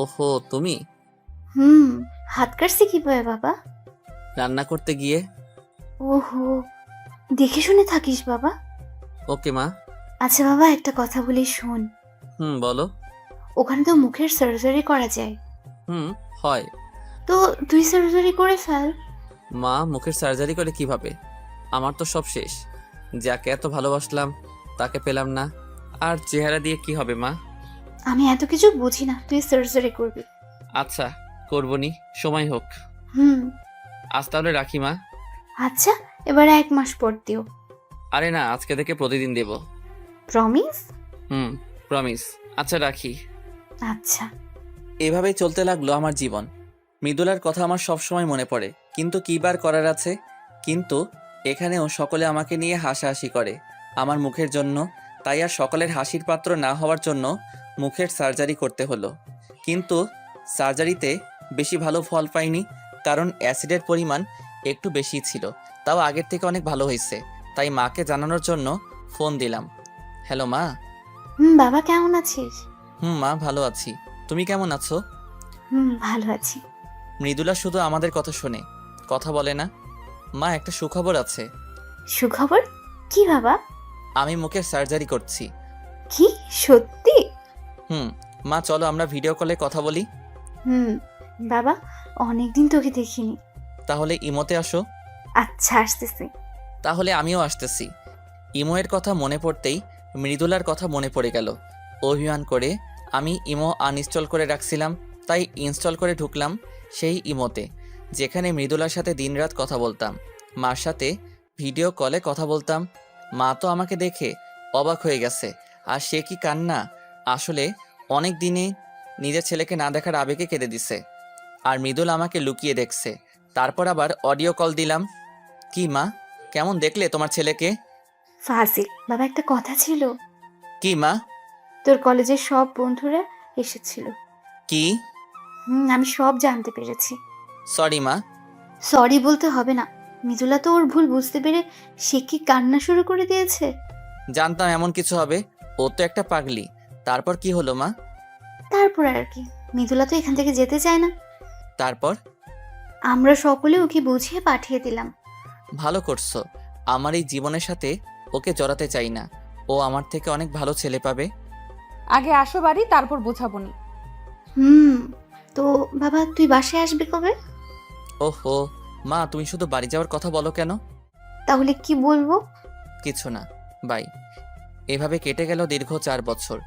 ওহো তুমি। হুম। হাত কাটছে কিভাবে বাবা? রান্না করতে গিয়ে। ওহো, দেখে শুনে থাকিস বাবা। ওকে মা। আচ্ছা বাবা, একটা কথা বলি শোন। বলো। ওখানে তো মুখের সার্জারি করা যায়, হয়। তো তুই সার্জারি করে ফেল। মা, মুখের সার্জারি করে কিভাবে? আমার তো সব শেষ। যাকে এত ভালোবাসলাম তাকে পেলাম না, আর চেহারা দিয়ে কি হবে মা? আমি এত কিছু বুঝি না, তুই সার্জারি করবি। আচ্ছা করবনি, সময় হোক। হুম। আজ তাহলে রাখি মা। আচ্ছা, এবার 1 মাস পর দিও। আরে না, আজকে থেকে প্রতিদিন দেব। প্রমিস? প্রমিস। আচ্ছা রাখি। আচ্ছা। এভাবেই চলতে লাগলো আমার জীবন। মৃদুলার কথা আমার সবসময় মনে পড়ে, কিন্তু কী বার করার আছে। কিন্তু এখানেও সকলে আমাকে নিয়ে হাসাহাসি করে আমার মুখের জন্য। তাই আর সকলের হাসির পাত্র না হওয়ার জন্য মুখের সার্জারি করতে হলো। কিন্তু সার্জারিতে বেশি ভালো ফল পাইনি, কারণ অ্যাসিডের পরিমাণ একটু বেশি ছিল। তাও আগের থেকে অনেক ভালো হয়েছে, তাই মাকে জানানোর জন্য ফোন দিলাম। হ্যালো মা। বাবা কেমন আছিস? মা ভালো আছি। তুমি কেমন আছো? ভালো আছি। মৃদুলা শুধু আমাদের কথা শোনে, কথা বলে না। মা, একটা সুখবর আছে। সুখবর? কি বাবা? আমি মুখের সার্জারি করছি। কি, সত্যি? মা চলো আমরা ভিডিও কলে কথা বলি। বাবা, অনেকদিন তোকে দেখিনি। তাহলে ইমোতে আসো। আচ্ছা, আসতেছি। তাহলে আমিও আসতেছি। ইমোয়ের কথা মনে পড়তেই মৃদুলার কথা মনে পড়ে গেল। অভিমান করে আমি ইমো আনইনস্টল করে রাখছিলাম, তাই ইনস্টল করে ঢুকলাম সেই ইমোতে, যেখানে মৃদুলার সাথে দিনরাত কথা বলতাম, মার সাথে ভিডিও কলে কথা বলতাম। মা তো আমাকে দেখে অবাক হয়ে গেছে। আর সে কি কান্না! আসলে অনেক দিনে নিজের ছেলেকে না দেখার আবেগে কেঁদে দিছে। আর মৃদুল আমাকে লুকিয়ে দেখছে। তারপর আবার অডিও কল দিলাম। কি মা, কেমন দেখলে তোমার ছেলেকে? ফাজিল বাবা, একটা কথা ছিল। কি মা? তোর কলেজের সব বন্ধুরা এসেছিল। কি? আমি সব জানতে পেরেছি। সরি মা। সরি বলতে হবে না। মিজুলা তো ওর ভুল বুঝতে পেরে সে কি কান্না শুরু করে দিয়েছে। জানতাম এমন কিছু হবে, ও তো একটা পাগলি। তারপর কি হলো মা? তারপর আর কি, মিজুলা তো এখান থেকে যেতে চায় না। তারপর? আমরা সকলে ওকে বুঝিয়ে পাঠিয়ে দিলাম। ভালো করছো। আমার এই জীবনের সাথে ওকে জড়াতে চাই না। ও আমার থেকে অনেক ভালো ছেলে পাবে। আগে আসো বাড়ি, তারপর বোঝাবো নি। তো বাবা, তুই বাসায় আসবি কবে? ওহো মা, তুমি শুধু বাড়ি যাওয়ার কথা বলো কেন? তাহলে কি বলবো? কিছু না, বাই। এভাবে কেটে গেল দীর্ঘ 4 বছর।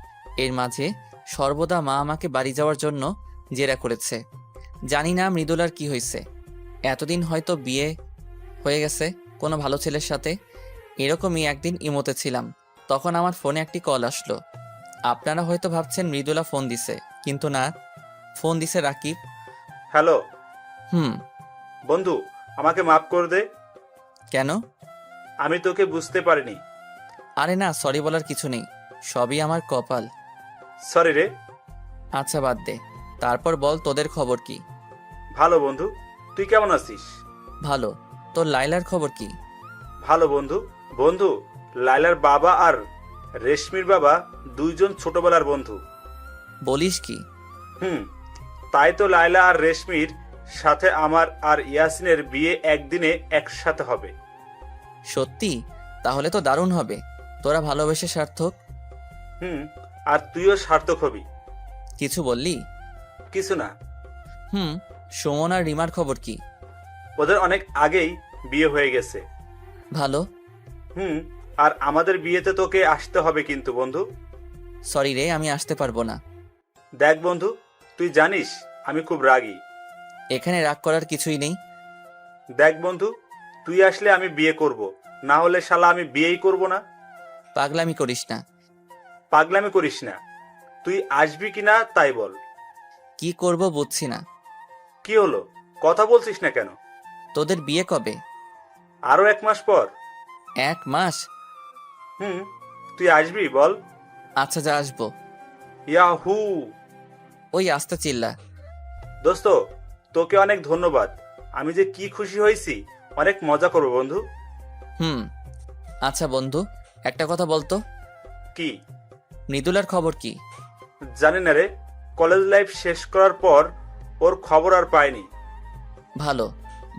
এর মাঝে সর্বদা মা আমাকে বাড়ি যাওয়ার জন্য জেরা করেছে। জানি না মৃদুলার কি হয়েছে। এতদিন হয়তো বিয়ে হয়ে গেছে কোনো ভালো ছেলের সাথে। এরকমই একদিন ইমোতে ছিলাম, তখন আমার ফোনে একটি কল আসলো। আপনারা হয়তো ভাবছেন মৃদুলা ফোন দিছে, কিন্তু না, ফোন দিছে রাকিব। হ্যালো হুম। বন্ধু, আমাকে মাফ করে দে। কেন? আমি তোকে বুঝতে পারিনি। আরে না, সরি বলার কিছু নেই, সবই আমার কপাল। সরি রে। আচ্ছা বাদ দে। তারপর বল, তোদের খবর কি? ভালো বন্ধু, তুই কেমন আছিস? ভালো। তোর লাইলার খবর কি? ভালো বন্ধু। বন্ধু, লাইলার বাবা আর রেশমির বাবা দুইজন ছোটবেলার বন্ধু। বলিস কি? তাই তো লাইলা আর রেশমির সাথে আমার আর ইয়াসিনের বিয়ে একদিনে একসাথে হবে। সত্যি? তাহলে তো দারুণ হবে। তোরা ভালোবেসে সার্থক। আর তুইও সার্থক হবি। কিছু বললি? কিছু না। সুমন আর রিমার খবর কি? ওদের অনেক আগেই বিয়ে হয়ে গেছে। ভালো। আর আমাদের বিয়েতে তোকে আসতে হবে কিন্তু বন্ধু। সরি রে, আমি আসতে পারবো না। দেখ বন্ধু, তুই জানিস আমি খুব রাগী। এখানে রাগ করার কিছুই নেই। দেখ বন্ধু, তুই আসলে আমি বিয়ে করব, না হলে শালা আমি বিয়েই করব না। পাগলামি করিস না। পাগলামি করিস না। তুই আসবি কিনা তাই বল। কি করব বুঝছি না। কি হলো, কথা বলছিস না কেন? তোদের বিয়ে কবে? আরো 1 মাস পর। 1 মাস? হুম, তুই আসবি বল। আচ্ছা, যা আসবো। ইয়াহু! ওই আস্তে চিল্লা। দোস্ত, তোকে অনেক ধন্যবাদ। আমি যে কি খুশি হয়েছি, অনেক মজা করবো বন্ধু। হুম। আচ্ছা বন্ধু, একটা কথা বলতো, কি? মৃদুলার খবর কি? জানি না রে, কলেজ লাইফ শেষ করার পর ওর খবর আর পাইনি।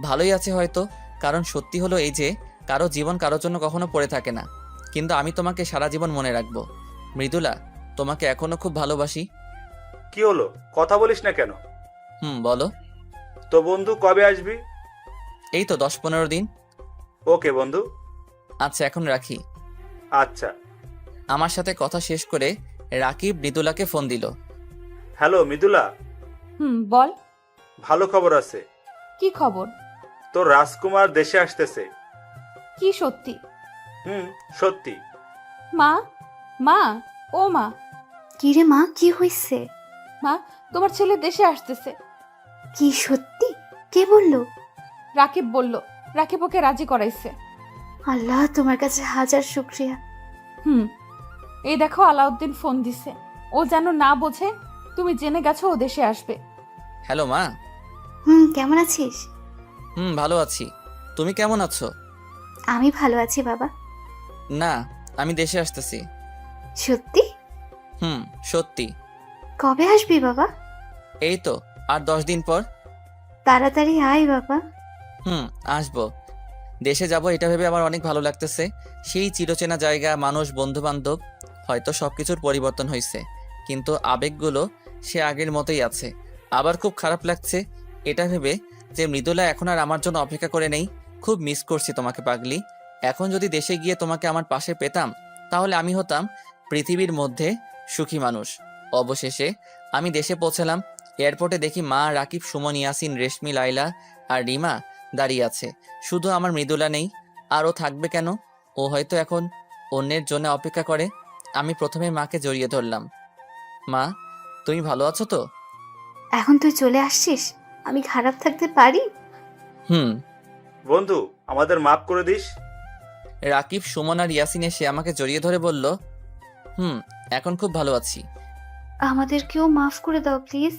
ভালোই আছে হয়তো, কারণ সত্যি হলো এই যে কারো জীবন কারোর জন্য কখনো পড়ে থাকে না। কিন্তু আমি তোমাকে সারা জীবন মনে রাখবো। মৃদুলা, তোমাকে এখনো খুব ভালোবাসি। কি হলো, কথা বলিস না কেন? বলো। তো বন্ধু, কবে আসবি? এই তো 10-15 দিন। ওকে বন্ধু। আচ্ছা, এখন রাখি। আচ্ছা। আমার সাথে কথা শেষ করে রাকিব মৃদুলাকে ফোন দিল। হ্যালো মৃদুলা, বল। ভালো খবর আছে। কি খবর? তোর রাজকুমার দেশে আসতেছে। কি সত্যি? সত্যি। মা, মা, ও মা, কি রে মা, কি হয়েছে? মা, তোমার ছেলে দেশে আসতেছে। কি সত্যি? কে বললো? রাকিব বলল, রাকিব ওকে রাজি করাইছে। আল্লাহ, তোমার কাছে হাজার শুক্রিয়া। এই দেখো, আলাউদ্দিন ফোন দিছে। ও যেন না বোঝে তুমি জেনে গেছো ও দেশে আসবে। হ্যালো মা। কেমন আছিস? ভালো আছি। তুমি কেমন আছো? আমি ভালো আছি বাবা। না, আমি দেশে আসতেছি। সত্যি? সত্যি। কবে আসবি বাবা? এই তো আর 10 দিন পর। তাড়াতাড়ি আয় বাবা। আসবো। দেশে যাব এটা ভেবে আমার অনেক ভালো লাগতেছে। সেই চিরচেনা জায়গা, মানুষ, বন্ধু বান্ধব। হয়তো সবকিছুর পরিবর্তন হয়েছে, কিন্তু আবেগগুলো সে আগের মতোই আছে। আবার খুব খারাপ লাগছে এটা ভেবে যে মৃদুলা এখন আর আমার জন্য অপেক্ষা করে নেই। খুব মিস করছি তোমাকে পাগলি। এখন যদি দেশে গিয়ে তোমাকে আমার পাশে পেতাম, তাহলে আমি হতাম পৃথিবীর মধ্যে সুখী মানুষ। অবশেষে আমি দেশে পৌঁছালাম। এয়ারপোর্টে দেখি মা, রাকিব, সুমন, ইয়াসিন, রেশমি, লাইলা আর রিমা দাঁড়িয়ে আছে। শুধু আমার মৃদুলা নেই। আর ও থাকবে কেন? ও হয়তো এখন অন্যের জন্য অপেক্ষা করে। আমি প্রথমে মাকে জড়িয়ে ধরলাম। মা, তুমি ভালো আছো তো? এখন তুই চলে আসছিস, আমি খারাপ থাকতে পারি? বন্ধু, আমাদের মাফ করে দিস। রাকিব, সুমন আর ইয়াসিন এসে আমাকে জড়িয়ে ধরে বলল, এখন খুব ভালো আছি। আমাদেরকেও মাফ করে দাও প্লিজ।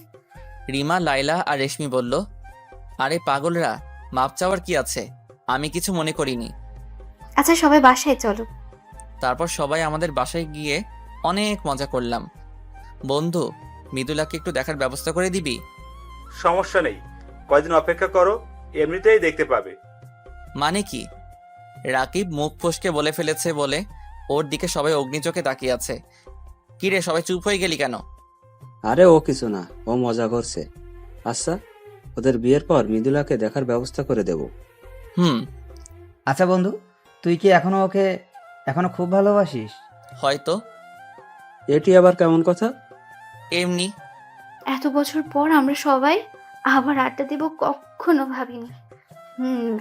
রিমা, লাইলা আর রেশমি বলল, আরে পাগলরা, মাপ চাওয়ার কি আছে? আমি কিছু মনে করিনি। আচ্ছা, সবাই বাসায় চলো। তারপর সবাই আমাদের বাসায় গিয়ে অনেক মজা করলাম। বন্ধু, মৃদুলাকে একটু দেখার ব্যবস্থা করে দিবি? সমস্যা নেই, কয়দিন অপেক্ষা করো, এমনিতেই দেখতে পাবে। মানে কি? রাকিব মুখ ফসকে বলে ফেলেছে বলে ওর দিকে সবাই অগ্নিচোখে তাকিয়ে আছে। কিরে, সবাই চুপ হয়ে গেলি কেন? আরে ও কিছু না, ও মজা করছে। আচ্ছা, ওদের বিয়ের পর মৃদুলাকে দেখার ব্যবস্থা করে দেব। আচ্ছা বন্ধু, তুই কি এখনো খুব ভালোবাসিস? হয়তো। এটি আবার কেমন কথা? এমনি। এত বছর পর আমরা সবাই আবার আড্ডা দেব কখনো ভাবিনি।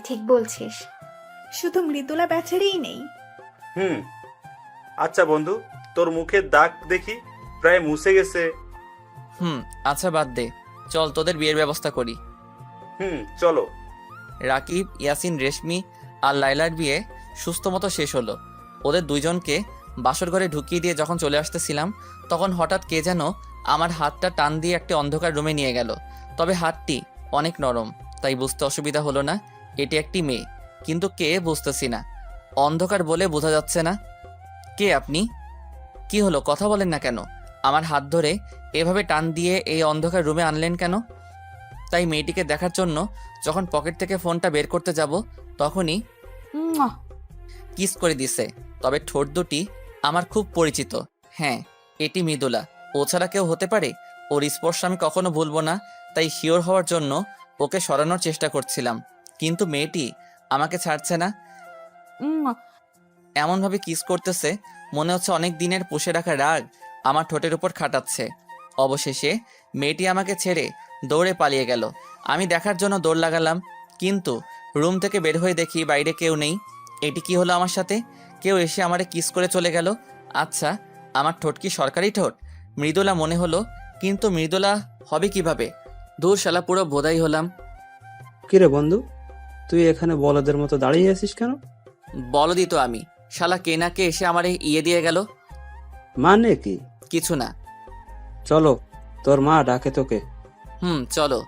ঠিক বলছিস। শুধু মৃদুলা বেচারেই নেই। আচ্ছা বন্ধু, তোর মুখের দাগ দেখি প্রায় মুছে গেছে। আচ্ছা বাদ দে, চল তোদের বিয়ের ব্যবস্থা করি। চলো। রাকিব, ইয়াসিন, রেশমি আর লাইলার বিয়ে সুস্থ মতো শেষ হলো। ওদের দুইজনকে বাসর ঘরে ঢুকিয়ে দিয়ে যখন চলে আসতেছিলাম, তখন হঠাৎ কে যেন আমার হাতটা টান দিয়ে একটা অন্ধকার রুমে নিয়ে গেল। তবে হাতটি অনেক নরম, তাই বুঝতে অসুবিধা হলো না এটি একটি মেয়ে। কিন্তু কে বুঝতেছি না, অন্ধকার বলে বোঝা যাচ্ছে না। কে আপনি? কি হলো, কথা বলেন না কেন? আমার হাত ধরে এভাবে টান দিয়ে এই অন্ধকার রুমে আনলেন কেন? তাই মেয়েটিকে দেখার জন্য যখন পকেট থেকে ফোনটা বের করতে যাব, তখনই কিস করে দিছে। তবে ঠোঁট দুটি আমার খুব পরিচিত। হ্যাঁ, এটি মৃদুলা। ও ছাড়া কেউ হতে পারে? ওর স্পর্শ আমি কখনো ভুলবো না। তাই শিওর হওয়ার জন্য ওকে সরানোর চেষ্টা করছিলাম, কিন্তু মেয়েটি আমাকে ছাড়ছে না। এমনভাবে কিস করতেছে, মনে হচ্ছে অনেক দিনের পুষে রাখা রাগ আমার ঠোঁটের উপর খাটাচ্ছে। অবশেষে মেয়েটি আমাকে ছেড়ে দৌড়ে পালিয়ে গেল। আমি দেখার জন্য দৌড় লাগালাম, কিন্তু রুম থেকে বের হয়ে দেখি বাইরে কেউ নেই। এটি কি হলো আমার সাথে? কেউ এসে আমারে কিস করে চলে গেল। আচ্ছা, আমার ঠোঁট কি সরকারি ঠোঁট? মৃদুলা মনে হলো, কিন্তু মৃদুলা হবে কিভাবে? দূর শালা, পুরো বোধাই হলাম। কিরে বন্ধু, তুই এখানে বলদের মতো দাঁড়িয়ে আছিস কেন? বলদি তো আমি, শালা কে না কে এসে আমার ইয়ে দিয়ে গেল। মানে কি? কিছু না। চলো, তোর মা ডাকে তোকে। চলো।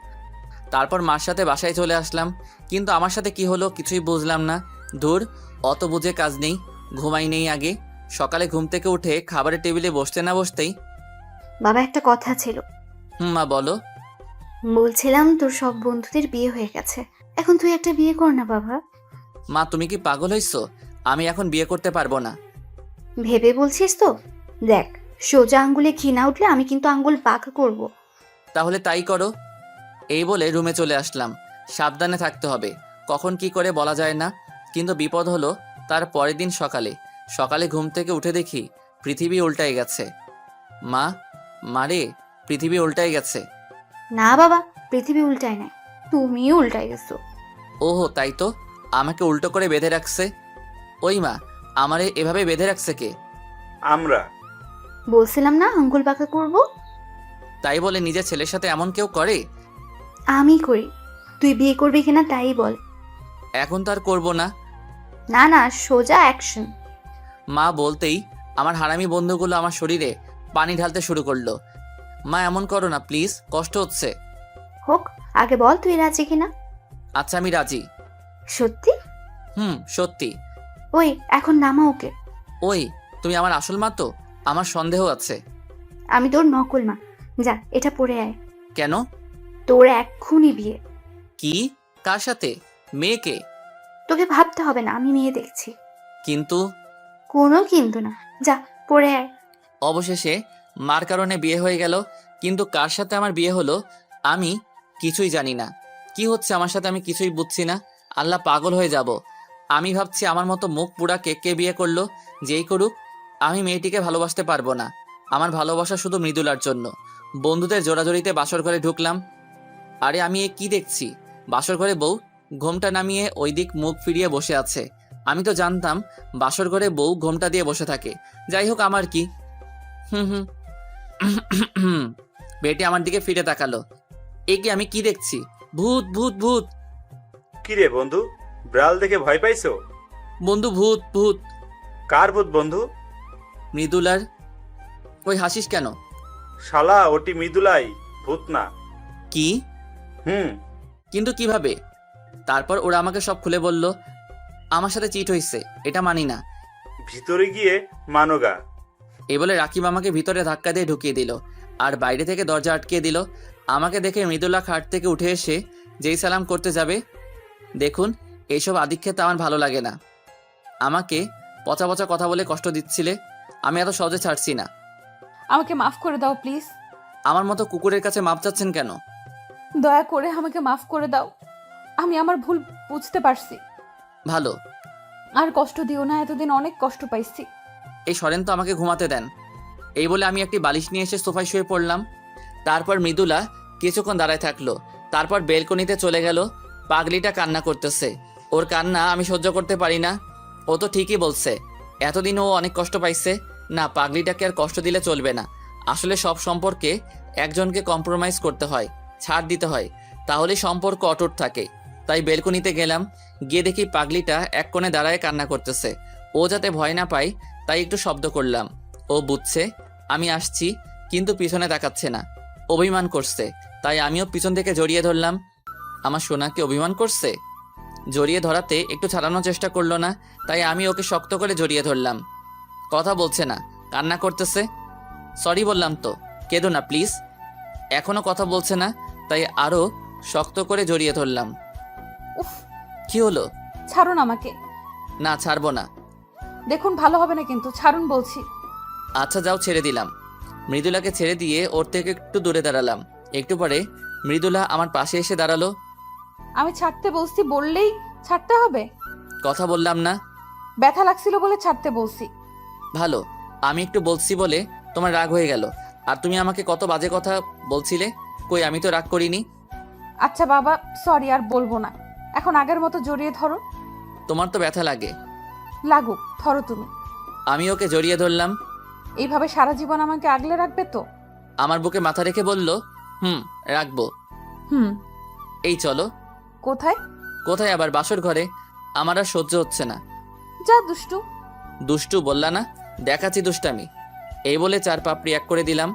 তারপর মার সাথে বাসায় চলে আসলাম, কিন্তু আমার সাথে কি হলো কিছুই বুঝলাম না। ধুর, অত বুঝে কাজ নেই, ঘুমাই নেই আগে। সকালে ঘুম থেকে উঠে খাবারের টেবিলে বসতে না বসতেই বাবা, একটা কথা ছিল। মা বলো। বলছিলাম তোর সব বন্ধুদের বিয়ে হয়ে গেছে, এখন তুই একটা বিয়ে কর না বাবা। মা তুমি কি পাগল হইছো? আমি এখন বিয়ে করতে পারবো না। ভেবে বলছিস তো? দেখ, সোজা আঙ্গুলে ঘি না উঠলে আমি কিন্তু আঙ্গুল বাঁকা করব। তাহলে তাই করো। এই বলে রুমে চলে আসলাম। সাবধানে থাকতে হবে, কখন কি করে বলা যায় না। কিন্তু বিপদ হলো তার পরের দিন সকালে। সকালে ঘুম থেকে উঠে দেখি পৃথিবী উল্টাই গেছে। মা, মারে, পৃথিবী উল্টাই গেছে। না বাবা, পৃথিবী উল্টায় নাই, তুমিও উল্টায় গেছো। ওহো, তাই তো, আমাকে উল্টো করে বেঁধে রাখছে। ওই মা, আমারে এভাবে বেঁধে রাখছে কে? আমরা। বলছিলাম না আঙ্গুল বাঁকা করব? তাই বলে নিজের ছেলের সাথে এমন কেউ করে? আমি করি। তুই বিয়ে করবি কিনা তাই বল। এখন তার করব না। না না, সোজা অ্যাকশন। মা বলতেই আমার হারামি বন্ধুগুলো আমার শরীরে পানি ঢালতে শুরু করলো। মা এমন করো না প্লিজ, কষ্ট হচ্ছে। হোক, আগে বল তুই রাজি কিনা। আচ্ছা, আমি রাজি। সত্যি? সত্যি। ওই, এখন নামা ওকে। ওই, তুমি আমার আসল মা তো? আমার সন্দেহ আছে। আমি তোর নকল মা। যা, এটা পরে আয়। কেন? তোর এক্ষুনি বিয়ে। কি? কার সাথে? মেয়েকে? তোকে ভাবতে হবে না, আমি মেয়ে দেখছি। কিন্তু কোনো কিন্তু না, যা পরে আয়। অবশেষে মার কারণে বিয়ে হয়ে গেল। কিন্তু কার সাথে আমার বিয়ে হলো আমি কিছুই জানি না। কি হচ্ছে আমার সাথে আমি কিছুই বুঝছি না। আল্লাহ, পাগল হয়ে যাব। আমি ভাবছি আমার মতো মুখ পুড়া কে বিয়ে করলো। যেই করুক, আমি মেয়েটিকে ভালোবাসতে পারবো না। আমার ভালোবাসা শুধু মৃদুলার জন্য। বন্ধুদের জোড়াজড়িতে বাসর ঘরে ঢুকলাম। আরে আমি এ কি দেখছি? বাসর ঘরে বউ ঘোমটা নামিয়ে ওই দিক মুখ ফিরিয়ে বসে আছে। আমি তো জানতাম বাসর ঘরে বউ ঘোমটা দিয়ে বসে থাকে। যাই হোক, আমার কি। হুম। বেটি আমার দিকে ফিরে তাকালো। এ কি আমি কি দেখছি? ভূত ভূত ভূত! কিরে বন্ধু, ব্রাল দেখে ভয় পাইছো? বন্ধু, ভূত ভূত! কার ভূত বন্ধু? মৃদুলার। ওই হাসিস কেন? শালা, ওটি মৃদুলাই, ভূত না। কি? হুম। কিন্তু কিভাবে? তারপর ওরা আমাকে সব খুলে বলল। আমার সাথে চিট হইছে, এটা মানি না। ভিতরে গিয়ে মানোগা। এই বলে রাকিব আমাকে ভিতরে ধাক্কা দিয়ে ঢুকিয়ে দিল আর বাইরে থেকে দরজা আটকিয়ে দিল। আমাকে দেখে মৃদুলা খাট থেকে উঠে এসে যেই সালাম করতে যাবে, দেখুন এইসব আদিক্ষেত আমার ভালো লাগে না। আমাকে পচা পচা কথা বলে কষ্ট দিচ্ছিলে, আমি এত সহজে ছাড়ছি না। আমাকে মাফ করে দাও প্লিজ। আমার মতো কুকুরের কাছে মাপ চাচ্ছেন কেন? দয়া করে আমাকে মাফ করে দাও। আমি আমার ভুল বুঝতে পারছি। ভালো। আর কষ্ট দিও না, এতদিন অনেক কষ্ট পাইছি। এই সরেন তো, আমাকে ঘুমাতে দেন। এই বলে আমি একটি বালিশ নিয়ে এসে সোফায় শুয়ে পড়লাম। তারপর মৃদুলা কিছুক্ষণ দাঁড়ায় থাকলো, তারপর বেলকনিতে চলে গেল। পাগলিটা কান্না করতেছে। ওর কান্না আমি সহ্য করতে পারি না। ও তো ঠিকই বলছে, এতদিন ও অনেক কষ্ট পাইছে। না, পাগলিটাকে আর কষ্ট দিলে চলবে না। আসলে সব সম্পর্কে একজনকে কম্প্রোমাইজ করতে হয়, ছাড় দিতে হয়, তাহলে সম্পর্ক অটুট থাকে। তাই বেলকনিতে গেলাম, গিয়ে দেখি পাগলিটা এক কোণে দাঁড়ায় কান্না করতেছে। ও যাতে ভয় না পায় তাই একটু শব্দ করলাম। ও বুঝছে আমি আসছি, কিন্তু পিছনে তাকাচ্ছে না, অভিমান করছে। তাই আমিও পিছন থেকে জড়িয়ে ধরলাম। আমার সোনাকে অভিমান করছে। জড়িয়ে ধরাতে একটু ছাড়ানোর চেষ্টা করলো না, তাই আমি ওকে শক্ত করে জড়িয়ে ধরলাম। কথা বলছে না, কান্না করতেছে। সরি বললাম তো, কেঁদো না প্লিজ। এখনো কথা বলছে না, তাই আরও শক্ত করে জড়িয়ে ধরলাম। উফ, কি হলো? ছাড়ুন আমাকে। না, ছাড়বো না। দেখুন ভালো হবে না কিন্তু, ছাড়ুন বলছি। আচ্ছা যাও, ছেড়ে দিলাম। মৃদুলাকে ছেড়ে দিয়ে ওর থেকে একটু দূরে দাঁড়ালাম। একটু পরে মৃদুলা আমার পাশে এসে দাঁড়ালো। আমি ছাড়তে বলছি বললেই ছাড়তে হবে? কথা বললাম না? ব্যথা লাগছিল বলে ছাড়তে বলছি। ভালো, আমি একটু বলছি বলে তোমার রাগ হয়ে গেল। আর তুমি আমাকে কত বাজে কথা বলছিলে। কই, আমি তো রাগ করিনি। আচ্ছা বাবা, সরি, আর বলবো না। এখন আগের মতো জড়িয়ে ধরো। তোমার তো ব্যথা লাগে। লাগুক, ধরো তুমি। আমি ওকে জড়িয়ে ধরলাম। এইভাবে সারা জীবন আমাকে আগলে রাখবে তো? আমার বুকে মাথা রেখে বলল, রাখবো। হুম। এই চলো। কোথায়? কোথায় আবার? বাসর ঘরে। আমার আর সহ্য হচ্ছে না। যা দুষ্টু। দুষ্টু বললা না, দেখাচ্ছি দুষ্টামি। এই বলে 4 পাপড়ি এক করে দিলাম।